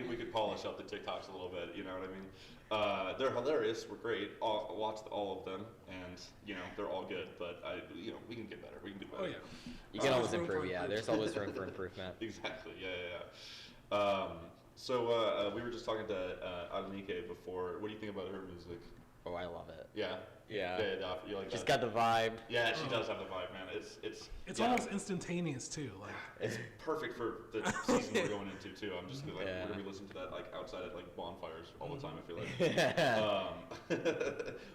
B: we could polish up the TikToks a little bit. You know what I mean? They're hilarious. We're great. Watched all of them, and you know they're all good. But we can get better. We can do better.
A: Oh yeah.
E: You can always improve. Yeah, there's always room for improvement.
B: Exactly. Yeah. So we were just talking to Adenike before. What do you think about her music?
E: Oh, I love it.
B: Yeah.
E: Yeah.
B: You like
E: She's
B: that?
E: got the vibe.
B: Yeah, she does have the vibe, man.
A: It's
B: yeah.
A: almost instantaneous too. Like
B: It's perfect for the season we're going into too. I'm just like
E: Yeah.
B: we're gonna be listening to that like outside at like bonfires all the time. I feel like.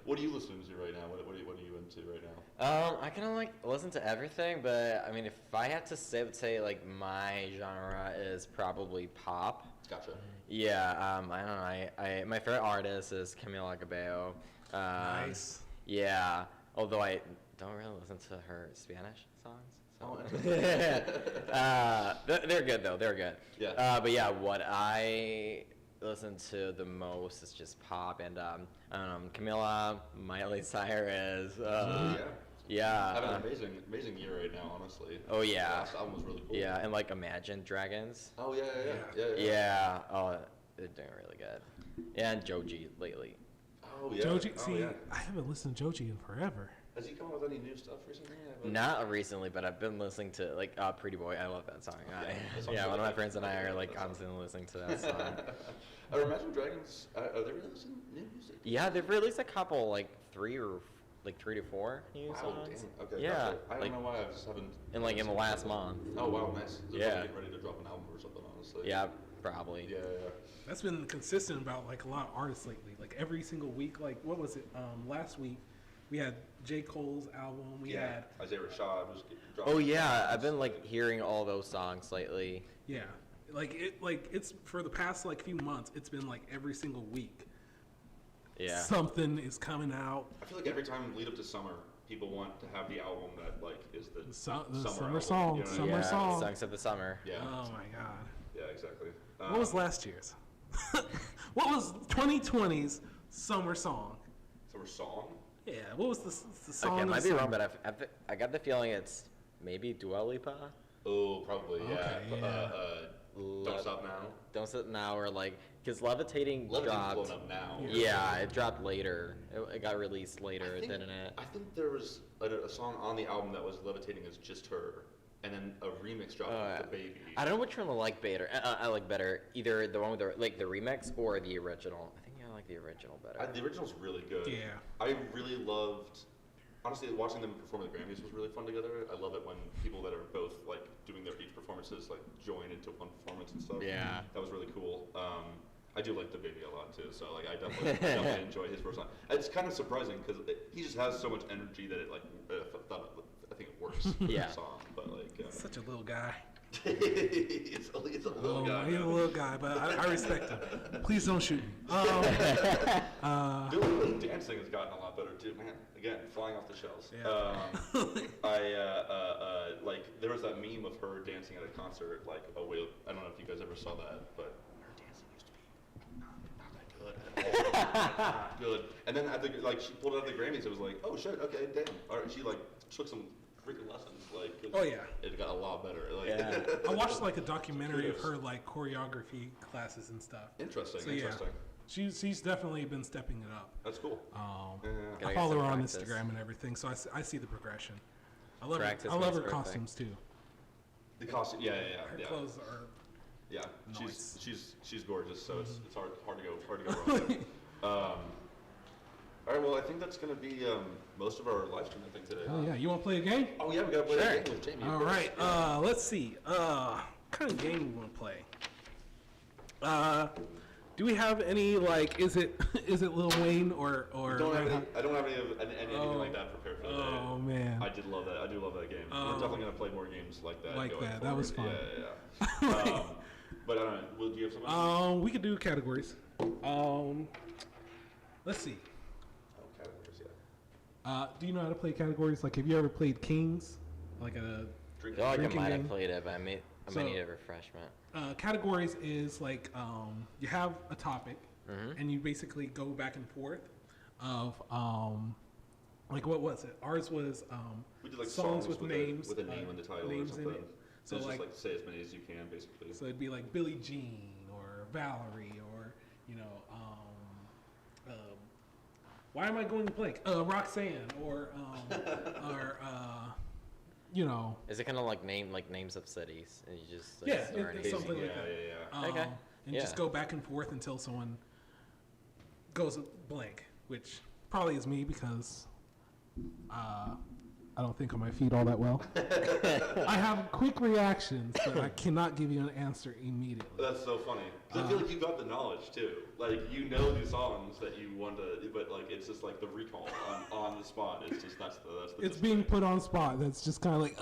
B: What are you listening to right now? What are you into right now?
E: I kind of like listen to everything, but I mean, if I had to say, I would say like my genre is probably pop.
B: Gotcha.
E: Yeah. I don't know. My favorite artist is Camila Cabello.
A: nice.
E: Yeah. Although I don't really listen to her Spanish songs. So. They're good though. They're good.
B: Yeah.
E: But yeah, what I listen to the most is just pop, and I don't know, Camila, Miley Cyrus. Yeah.
B: Having an amazing year right now, honestly.
E: Oh yeah.
B: The last album was really cool.
E: Yeah, and like Imagine Dragons.
B: Oh yeah.
E: Yeah. Oh, they're doing really good. And Joji lately.
B: Oh yeah.
A: Joji,
B: Oh,
A: see,
B: yeah.
A: I haven't listened to Joji in forever.
B: Has he come out with any new stuff recently?
E: Not recently, but I've been listening to like Pretty Boy. I love that song.
B: that song's
E: Yeah,
B: really
E: one of my
B: good.
E: friends and I are like
B: That song.
E: constantly listening to that song.
B: Are Imagine Dragons? Are they releasing new music?
E: Yeah, they've released a couple, like 3 to 4 new
B: Wow,
E: songs.
B: damn. Okay.
E: Yeah,
B: Gotcha. I don't
E: like-
B: know why I just haven't.
E: in the last month.
B: Oh wow, nice. They're
E: Yeah.
B: probably getting ready to drop an album or something, honestly.
E: Yeah, probably.
B: Yeah.
A: That's been consistent about like a lot of artists lately. Like every single week. Like what was it? Last week we had J. Cole's album. We had
B: Isaiah Rashad was dropping.
E: Oh yeah, I've been like hearing all those songs lately.
A: yeah. It's for the past like few months. It's been like every single week.
E: Yeah.
A: Something is coming out.
B: I feel like every time we lead up to summer, people want to have the album that like is the
A: The
B: summer
A: summer
B: album,
A: song.
B: you know what I
A: Summer
B: mean?
E: Yeah,
A: song.
E: songs of the summer.
B: Yeah.
A: Oh my god.
B: Yeah, exactly.
A: What was last year's? What was 2020's summer song?
B: Summer song?
A: Yeah. What was the song?
E: Okay, I
A: of
E: might
A: the
E: be wrong,
A: summer?
E: but I got the feeling it's maybe Dua Lipa.
B: Oh, probably. Yeah.
A: Okay, yeah.
B: Don't Stop Now.
E: Don't Sit Now, or like, because Levitating
B: Levitating's
E: dropped.
B: blown up now.
E: Yeah, it dropped later. It got released later, didn't it?
B: I think there was a song on the album that was Levitating as just her, and then a remix dropped with the baby.
E: I don't know which one I like better. I like better either the one with the remix or the original. I think I like the original better.
B: The original's really good.
A: Yeah.
B: I really loved. Honestly, watching them perform at the Grammys was really fun together. I love it when people that are both like doing their each performances like join into one performance and stuff.
E: Yeah.
B: That was really cool. I do like the baby a lot too, so like I definitely enjoy his personality. It's kind of surprising because he just has so much energy that it like I think it works for
E: Yeah.
B: the song. But like
A: Such a little guy.
B: it's a little guy.
A: He's a
B: man.
A: little guy, but I respect him. Please don't shoot me.
B: Doing dancing has gotten a lot better too, man. Again, flying off the shelves.
A: Yeah.
B: Like there was that meme of her dancing at a concert. Like, oh wait, I don't know if you guys ever saw that, but her dancing used to be not that good. Good. And then at the she pulled it out of the Grammys. It was like, oh shit, okay, damn. All right, she like took some freaking lessons. Like,
A: Oh yeah.
B: it got a lot better. Like,
E: Yeah.
A: I watched like a documentary of
B: Kudos.
A: her like choreography classes and stuff.
B: Interesting.
A: So, yeah.
B: Interesting.
A: She's definitely been stepping it up.
B: That's cool.
A: I follow her on Instagram and everything, so I see the progression. I love her costumes too.
B: The costume, yeah.
A: Her clothes are.
B: Yeah,
A: nice.
B: she's gorgeous, so it's hard to go wrong. All right, well, I think that's gonna be most of our live stream I think today.
A: Oh yeah, you want to play a game?
B: Oh yeah, we gotta play a game with Jamie.
A: All right, let's see. What kind of game we want to play? Do we have any like? Is it Lil Wayne or? I don't have
B: anything like that prepared for today.
A: Oh man,
B: I do love that game. We're definitely gonna play more games like that.
A: That was fun.
B: Yeah. But I don't know. Do you have something?
A: We could do categories. Let's see.
B: Oh, categories, yeah.
A: Do you know how to play categories? Like, have you ever played Kings? Like a
E: I feel like I
A: drinking
E: might
A: game?
E: have played it, but I might need a refreshment.
A: Categories is like you have a topic, and you basically go back and forth of like what was it? Ours was
B: we did like
A: songs with names
B: with a name in the title or
A: names
B: something.
A: in it.
B: So it's just like say as many as you can, basically.
A: So it'd be like Billie Jean or Valerie or why am I going blank? Roxanne or
E: Is it kind of like names of cities and you just like,
A: it's something like that.
B: Yeah.
E: Okay.
A: And just go back and forth until someone goes blank, which probably is me because I don't think on my feet all that well. I have quick reactions, but I cannot give you an answer immediately.
B: That's so funny. 'Cause I feel like you got the knowledge too. Like you know these songs that you want to, but like it's just like the recall on the spot. It's just that's the.
A: It's being put on spot. That's just kind of like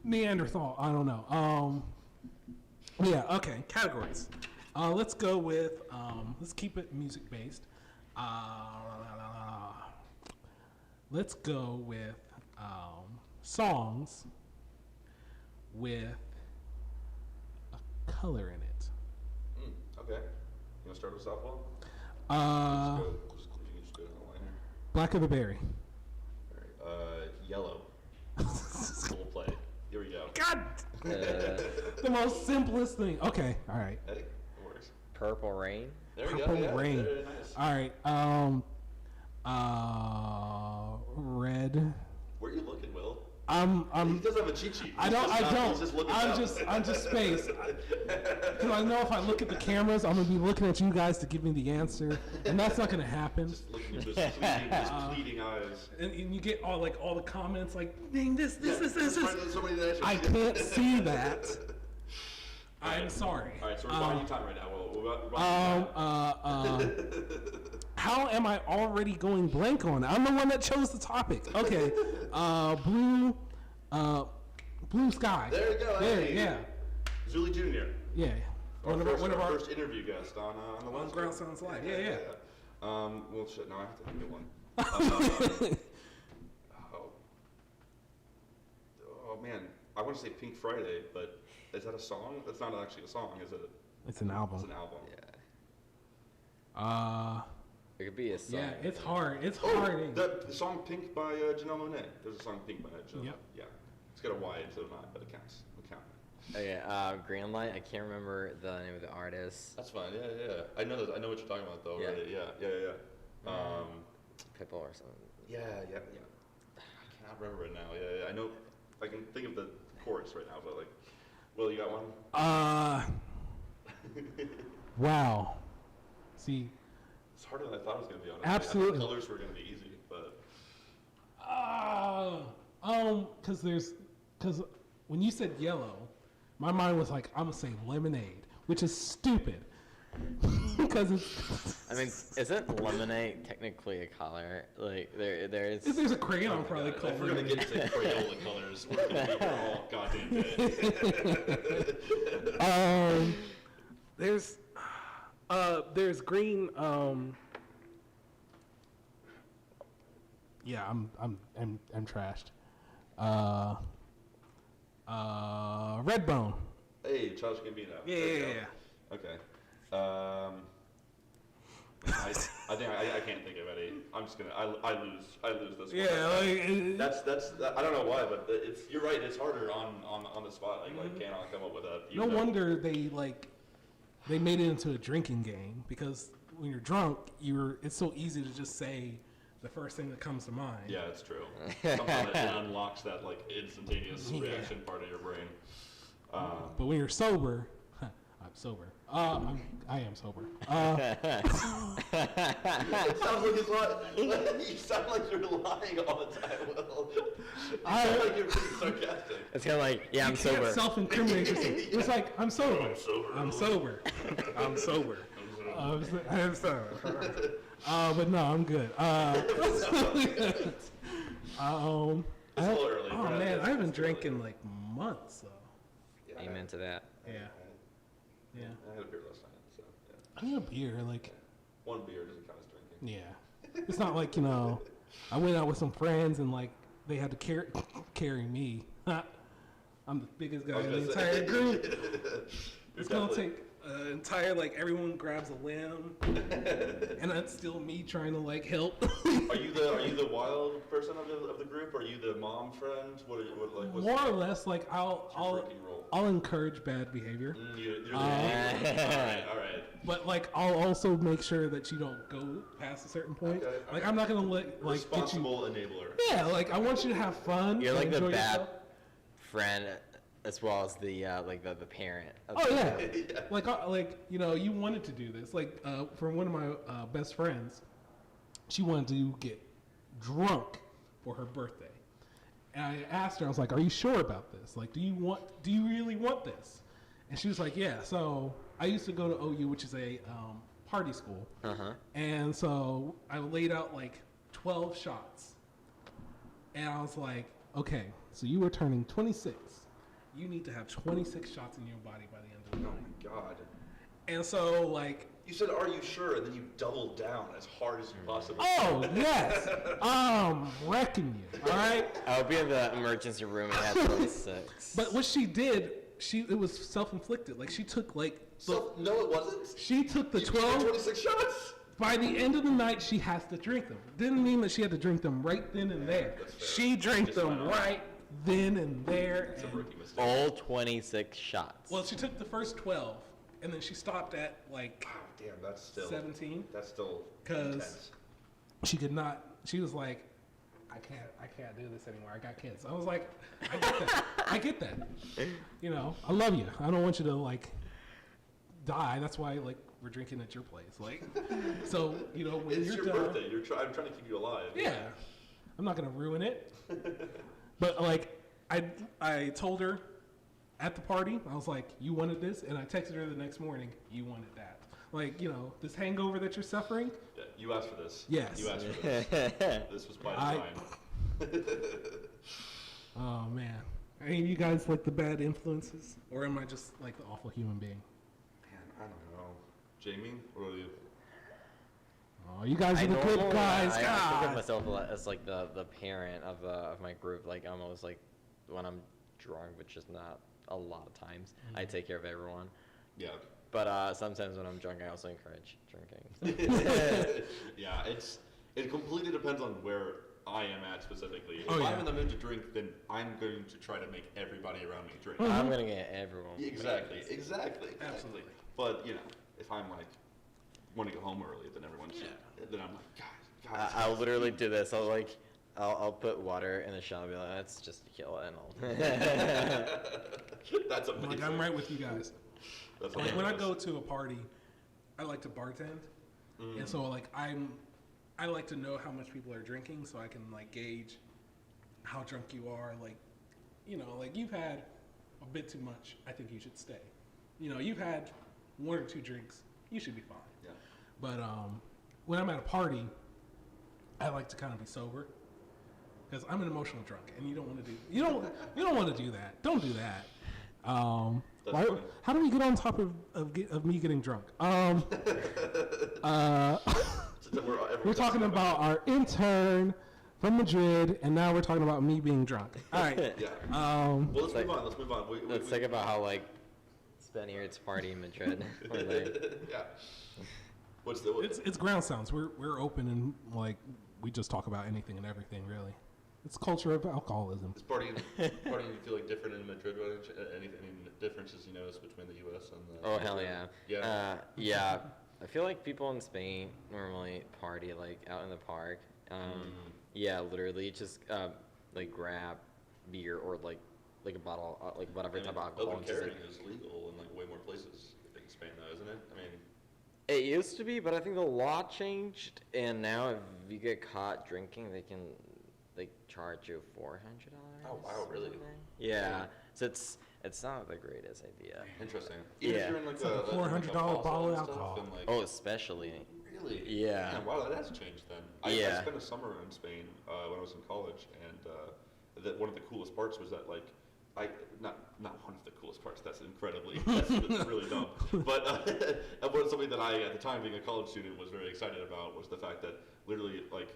A: Neanderthal. I don't know. Yeah. Okay. Categories. Let's go with. Let's keep it music based. Let's go with songs with a color in it.
B: Okay. You want to start with softball? Just go down the line here.
A: Black of the Berry.
B: All right. Yellow. We'll play. Here we go.
A: God! The most simplest thing. Okay, all right.
B: Hey, it works.
E: Purple Rain.
B: There we
A: Purple
B: go. Yeah,
A: Rain.
B: very nice.
A: All right. Red.
B: Where are you looking, Will?
A: I'm.
B: He doesn't have a cheat sheet.
A: I don't.
B: He's just looking
A: I'm
B: down.
A: just spaced. Because I know if I look at the cameras, I'm gonna be looking at you guys to give me the answer, and that's not gonna happen.
B: Just looking at those pleading eyes.
A: And you get all the comments like, name this.
B: Somebody that
A: I can't see that. I'm sorry.
B: All right, so we're buying time right now.
A: How am I already going blank on it? I'm the one that chose the topic. Okay. Blue Sky.
B: There you go.
A: There,
B: hey.
A: yeah.
B: Zuli Jr.
A: Yeah.
B: One of our first interview guests on the
A: on Groundsounds Live. Yeah.
B: Well, shit. No, I have to think of one. Oh man, I want to say Pink Friday, but is that a song? That's not actually a song, is it?
A: It's an album.
B: It's an album.
E: Yeah. It could be a song.
A: Yeah, it's hard. It's hard.
B: The song Pink by Janelle Monáe. There's a song Pink by Janelle.
A: Yep.
B: Yeah. It's got a Y instead of an I, but it counts.
E: Okay, Green Light. I can't remember the name of the artist.
B: That's fine. Yeah. I know what you're talking about though.
E: Yeah.
B: Right? Yeah.
E: Pitbull or something.
B: Yeah. I cannot remember it now. Yeah. I know. I can think of the chorus right now, but like, Will, you got one?
A: Wow. See.
B: It's harder than I thought it was gonna be. Honestly.
A: Absolutely.
B: I thought colors were gonna be easy, but.
A: Because when you said yellow, my mind was like, I'm gonna say lemonade, which is stupid. Because it's.
E: I mean, isn't lemonade technically a color? Like there's.
A: If there's a crayon, probably
B: God,
A: called
B: if we're gonna
A: lemonade.
B: get into Crayola colors, we're gonna be here all goddamn day.
A: There's green. Yeah, I'm trashed. Redbone.
B: Hey, Charles Gambino.
A: Yeah.
B: Okay. I think I can't think of any. I'm just gonna. I lose this one.
A: Yeah,
B: That's. I don't know why, but you're right. It's harder on the spot. Like cannot come up with a.
A: No wonder they they made it into a drinking game because when you're drunk, it's so easy to just say the first thing that comes to mind.
B: Yeah, it's true. Somehow it unlocks that like instantaneous reaction part of your brain.
A: But when you're sober, I'm sober. I am sober.
B: It sounds like it's like you sound like you're lying all the time, Will. You sound like you're being sarcastic.
E: It's kind of like, yeah, I'm
A: you
E: sober.
A: can't self-incriminate yourself. It's like, I'm sober. I'm sober. I'm sober. I'm sober. But no, I'm good.
B: It's a little early.
A: Oh man, I haven't drank in like months. So.
B: Yeah,
E: Amen to that.
A: Yeah. Yeah.
B: I had a beer last night, so yeah.
A: I need a beer, like.
B: One beer doesn't count as drinking.
A: Yeah. It's not like, I went out with some friends and like they had to carry me. I'm the biggest guy in the entire group. It's gonna take entire, like, everyone grabs a limb, and that's still me trying to like help.
B: Are you the wild person of the group? Or are you the mom friend? What's
A: More or less, like I'll encourage bad behavior.
B: You're the all right.
A: But like I'll also make sure that you don't go past a certain point. Okay. Like I'm not gonna let like
B: responsible enabler.
A: Yeah, like I want you to have fun.
E: You're like the bad
A: yourself.
E: friend, as well as the like the parent.
A: Oh yeah, like you wanted to do this. Like for one of my best friends, she wanted to get drunk for her birthday, and I asked her, I was like, "Are you sure about this? Like, do you really want this?" And she was like, "Yeah." So I used to go to OU, which is a party school, and so I laid out like 12 shots, and I was like, "Okay, so you were turning 26. You need to have 26 shots in your body by the end of the night."
B: Oh my god!
A: And so like.
B: You said, "Are you sure?" And then you doubled down as hard as you possibly
A: could. Yes. Wrecking you. All right.
E: I'll be in the emergency room and have 26.
A: But what she did, it was self-inflicted. Like she took like.
B: No, it wasn't.
A: She took the 26
B: shots.
A: By the end of the night, she has to drink them. Didn't mean that she had to drink them right then and there. She drank them right then and there.
B: It's a rookie mistake.
E: All 26 shots.
A: Well, she took the first 12, and then she stopped at like.
B: Damn, that's still
A: 17.
B: That's still
A: because she could not. She was like, I can't do this anymore. I got kids. I was like, I get that. I get that. I love you. I don't want you to like die. That's why like we're drinking at your place. Like, so when
B: it's
A: you're
B: your
A: done,
B: birthday. I'm trying to keep you alive.
A: Yeah, I'm not gonna ruin it. But like, I told her at the party, I was like, you wanted this, and I texted her the next morning, you wanted that. Like, this hangover that you're suffering.
B: Yeah, you asked for this.
A: Yes.
B: You asked for this. This was by design.
A: Oh, man. Are any of you guys like the bad influences? Or am I just like the awful human being?
B: Man, I don't know. Jamie, what are you?
A: Oh, you guys are the good guys.
E: I think of myself as like the parent of my group. Like I'm always like, when I'm drunk, which is not a lot of times, I take care of everyone.
B: Yeah.
E: But sometimes when I'm drunk, I also encourage drinking.
B: Yeah, it completely depends on where I am at specifically. If
A: I'm
B: in the mood to drink, then I'm going to try to make everybody around me drink.
E: I'm going to get everyone.
B: Exactly. Absolutely. But, if I'm like, want to go home early, then everyone's, then I'm like, guys.
E: I'll literally do this. I'll put water in the shot and be like, let's just kill it and all.
B: That's amazing.
A: Like, I'm right with you guys. Like when I go to a party, I like to bartend, and so like I like to know how much people are drinking, so I can like gauge how drunk you are. Like, like you've had a bit too much. I think you should stay. You've had one or two drinks. You should be fine.
B: Yeah.
A: But when I'm at a party, I like to kind of be sober because I'm an emotional drunk, and you don't want to do you don't want to do that. Don't do that. How do we get on top of me getting drunk? We're talking about our intern from Madrid, and now we're talking about me being drunk. All right.
B: Yeah. Well, let's move on.
E: Let's think about how like Spaniards party in Madrid.
B: Yeah.
A: It's Groundsounds. We're open and like we just talk about anything and everything really. It's culture of alcoholism.
B: Is partying you feel like different in Madrid? Any differences you notice between the U.S. and the?
E: Oh hell yeah.
B: Yeah.
E: Yeah. I feel like people in Spain normally party like out in the park. Yeah, literally just like grab beer or like a bottle like whatever type of alcohol.
B: Open carrying is legal in like way more places in Spain, though, isn't it? I mean.
E: It used to be, but I think the law changed, and now if you get caught drinking, they can like charge you $400.
B: Oh wow, really?
E: Yeah. So it's not the greatest idea.
B: Interesting.
E: Even
B: if you're in like
A: it's like a $400 bottle of alcohol.
B: And, like,
E: Oh, especially.
B: Really?
E: Yeah.
B: Man, wow, that has changed then. I spent a summer in Spain when I was in college, and one of the coolest parts was that like. Not one of the coolest parts. That's really dumb. But something that I, at the time, being a college student, was very excited about was the fact that literally, like,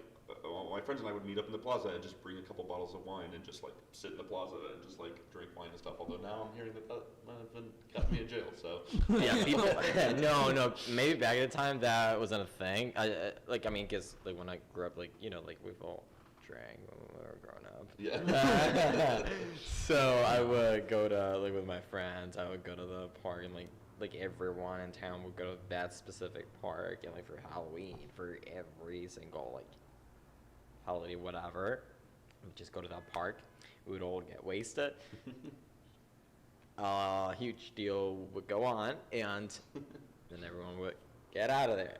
B: my friends and I would meet up in the plaza and just bring a couple bottles of wine and just like sit in the plaza and just like drink wine and stuff. Although now I'm hearing that might have got me in jail. So
E: Yeah, people. no. Maybe back at the time that wasn't a thing. I mean, cause like when I grew up, like like we've all drank when we were growing up.
B: Yeah.
E: So I would go to like with my friends. I would go to the park and like everyone in town would go to that specific park and like for Halloween for every single like holiday whatever. We'd just go to that park. We would all get wasted. Huge deal would go on, and then everyone would get out of there.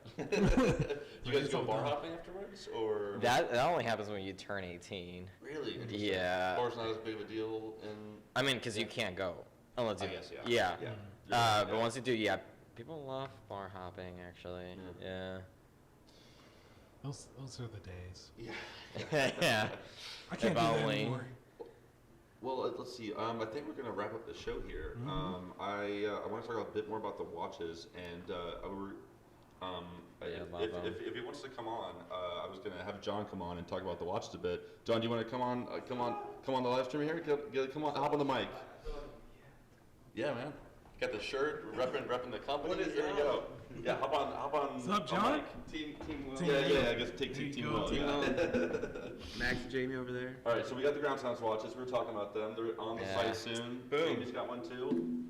B: You guys go bar hopping afterwards, or
E: That only happens when you turn 18.
B: really? Interesting.
E: Yeah.
B: Bar's not as big of a deal in.
E: I mean, because you can't go unless you.
B: I guess,
E: Yeah.
B: Yeah.
E: But once you do, yeah, people love bar hopping. Actually, yeah.
A: Those are the days.
B: Yeah.
E: Yeah.
A: I can't do that anymore.
B: Well, let's see. I think we're going to wrap up the show here.
A: Mm-hmm.
B: I want to talk a bit more about the watches, and if he wants to come on, I was going to have John come on and talk about the watches a bit. John, do you want to come on the live stream here? Come on, hop on the mic. Yeah, man. Got the shirt, repping the company. Here we go. Yeah, hop on.
A: What's up, John?
F: Team Will.
B: Yeah. I guess take Team Will. Yeah.
F: Max and Jamie over there.
B: All right, so we got the Groundsounds watches. We were talking about them. They're on the site soon.
F: Boom.
B: Jamie's got one too.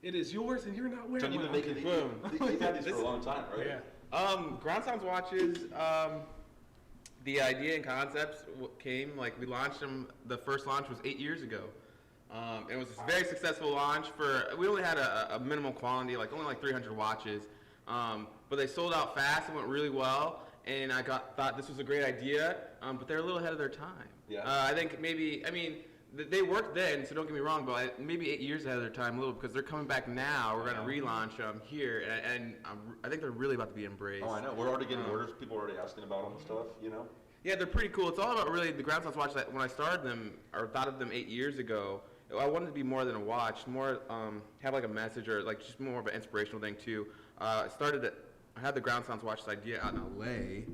A: It is yours, and you're not wearing
B: John, you've
A: one.
B: been making these.
F: Boom.
B: You've had these for a long time, right?
A: Yeah.
F: Groundsounds watches. The idea and concepts came like we launched them. The first launch was 8 years ago. It was a very successful launch. We only had a minimal quantity, only 300 watches, but they sold out fast and went really well. And I thought this was a great idea, but they're a little ahead of their time.
B: Yeah.
F: I think they worked then, so don't get me wrong, but maybe 8 years ahead of their time a little, because they're coming back now. We're going to relaunch them here, and I think they're really about to be embraced.
B: Oh, I know. We're already getting orders. People are already asking about them and stuff.
F: Yeah, they're pretty cool. It's all about really the Groundsounds watch. That when I started them or thought of them 8 years ago, I wanted to be more than a watch, more have like a message or just more of an inspirational thing too. I had the Groundsounds watch idea out in LA,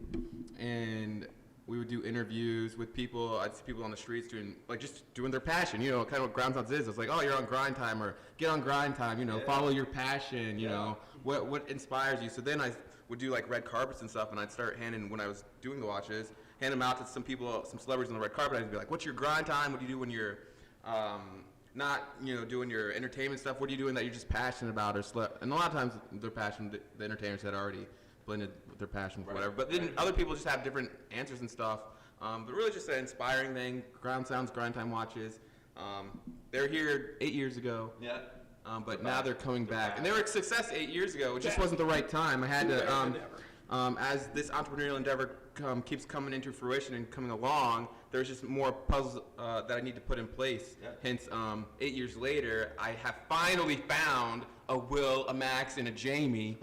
F: and we would do interviews with people. I'd see people on the streets doing their passion, kind of what Groundsounds is. It's like, oh, you're on grind time, or get on grind time, follow your passion, what inspires you. So then I would do like red carpets and stuff, and I'd start when I was doing the watches, hand them out to some people, some celebrities on the red carpet. I'd be like, what's your grind time? What do you do when you're not doing your entertainment stuff? What are you doing that you're just passionate about? And a lot of times their passion, the entertainers had already blended with their passion for whatever. But then other people just have different answers and stuff. But really just an inspiring thing. Groundsounds, grind time watches. They're here 8 years ago.
B: Yeah.
F: But now they're coming back. And they were a success 8 years ago. It just wasn't the right time. I had to, as this entrepreneurial endeavor keeps coming into fruition and coming along, there's just more puzzles that I need to put in place. Yeah. Hence, 8 years later, I have finally found a Will, a Max, and a Jamie.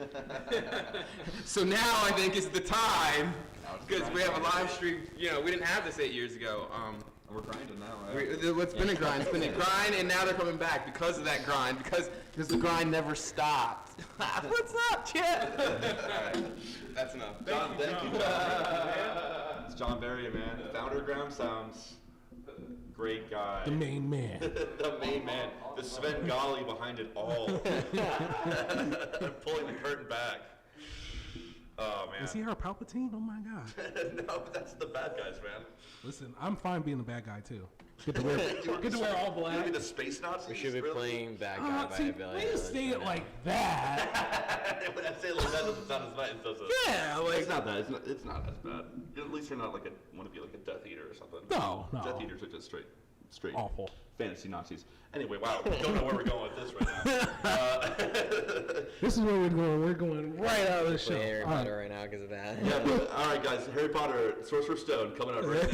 F: So now I think is the time, because we have a live stream. We didn't have this 8 years ago.
B: We're grinding now, right?
F: It's been a grind. It's been a grind, and now they're coming back because of that grind, because the grind never stopped. What's up, Chip? All right. That's enough.
B: John, thank you. It's John Berry, man. Founder of Groundsounds. Great guy.
A: The main man.
B: The main man. The Svengali behind it all. Pulling the curtain back. Oh, man.
A: Is he our Palpatine? Oh, my God.
B: No, that's the bad guys, man.
A: Listen, I'm fine being the bad guy too. Get to wear all
B: You want to
A: black.
B: be the space Nazis?
E: We should be
B: Really?
E: playing bad guy by
A: See,
E: a billion.
A: when you say it like that,
B: When I say it like that, doesn't sound as nice, does it?
A: yeah, like
B: It's not that. It's not as bad. At least you're not like want to be like a Death Eater or something.
A: No.
B: Death Eaters are just straight
A: awful.
B: fantasy Nazis. Anyway, wow, we don't know where we're going with this right now.
A: This is where we're going. We're going right out of the show.
E: Play Harry
A: All right.
E: Potter right now because of that.
B: Yeah, but, all right, guys. Harry Potter, Sorcerer's Stone coming up right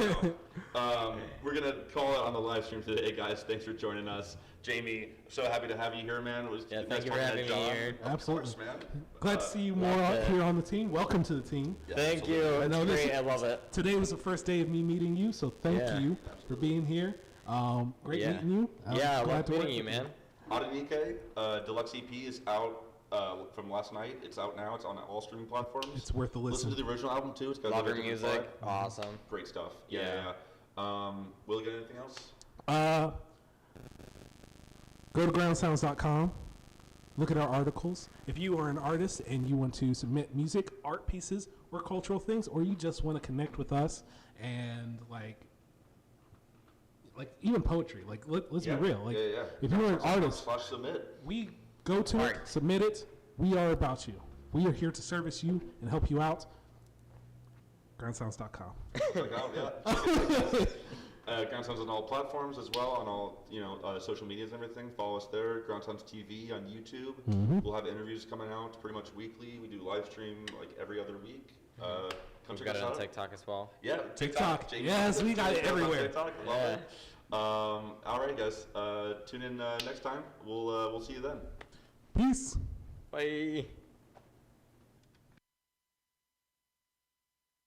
B: now. We're gonna call it on the live stream today, guys. Thanks for joining us, Jamie. So happy to have you here, man. It was
E: Yeah,
B: nice
E: thank you for
B: talking to
E: having me
B: John.
E: here.
B: Of
A: Absolutely.
B: course, man.
A: Glad to see you more out here on the team. Welcome to the team.
B: Yeah,
E: Thank
B: absolutely.
E: you.
A: I
E: It's
A: know this
E: great.
A: is-
E: I love it.
A: Today was the first day of me meeting you, so thank
E: Yeah.
A: you for being here. Great
E: Yeah.
A: meeting you.
E: Yeah, I
A: glad
E: love
A: to work
E: meeting you,
A: with
E: man.
B: Adenike, Deluxe EP is out from last night. It's out now. It's on all streaming platforms.
A: It's worth a
B: Listen
A: listen.
B: to the original album too. It's got
E: Love
B: a
E: your
B: different
E: music.
B: vibe.
E: Awesome.
B: Great stuff.
E: Yeah.
B: Will you get anything else?
A: Go to groundsounds.com. Look at our articles. If you are an artist and you want to submit music, art pieces, or cultural things, or you just want to connect with us and like even poetry, like let's be real. Like
B: yeah.
A: if you're an artist,
B: /submit.
A: we go to it,
E: Art.
A: submit it. We are about you. We are here to service you and help you out. Groundsounds.com.
B: Check it out, yeah. Groundsounds on all platforms as well, on all social medias and everything. Follow us there. Groundsounds TV on YouTube. We'll have interviews coming out pretty much weekly. We do live stream like every other week. Come
E: We've
B: check
E: got
B: us
E: it on
B: out.
E: TikTok as well.
B: Yeah,
A: TikTok.
B: Jamie.
A: Yes, we got it
B: TikTok on
A: everywhere.
B: TikTok. Love it. All right, guys. Tune in next time. We'll see you then.
A: Peace.
E: Bye.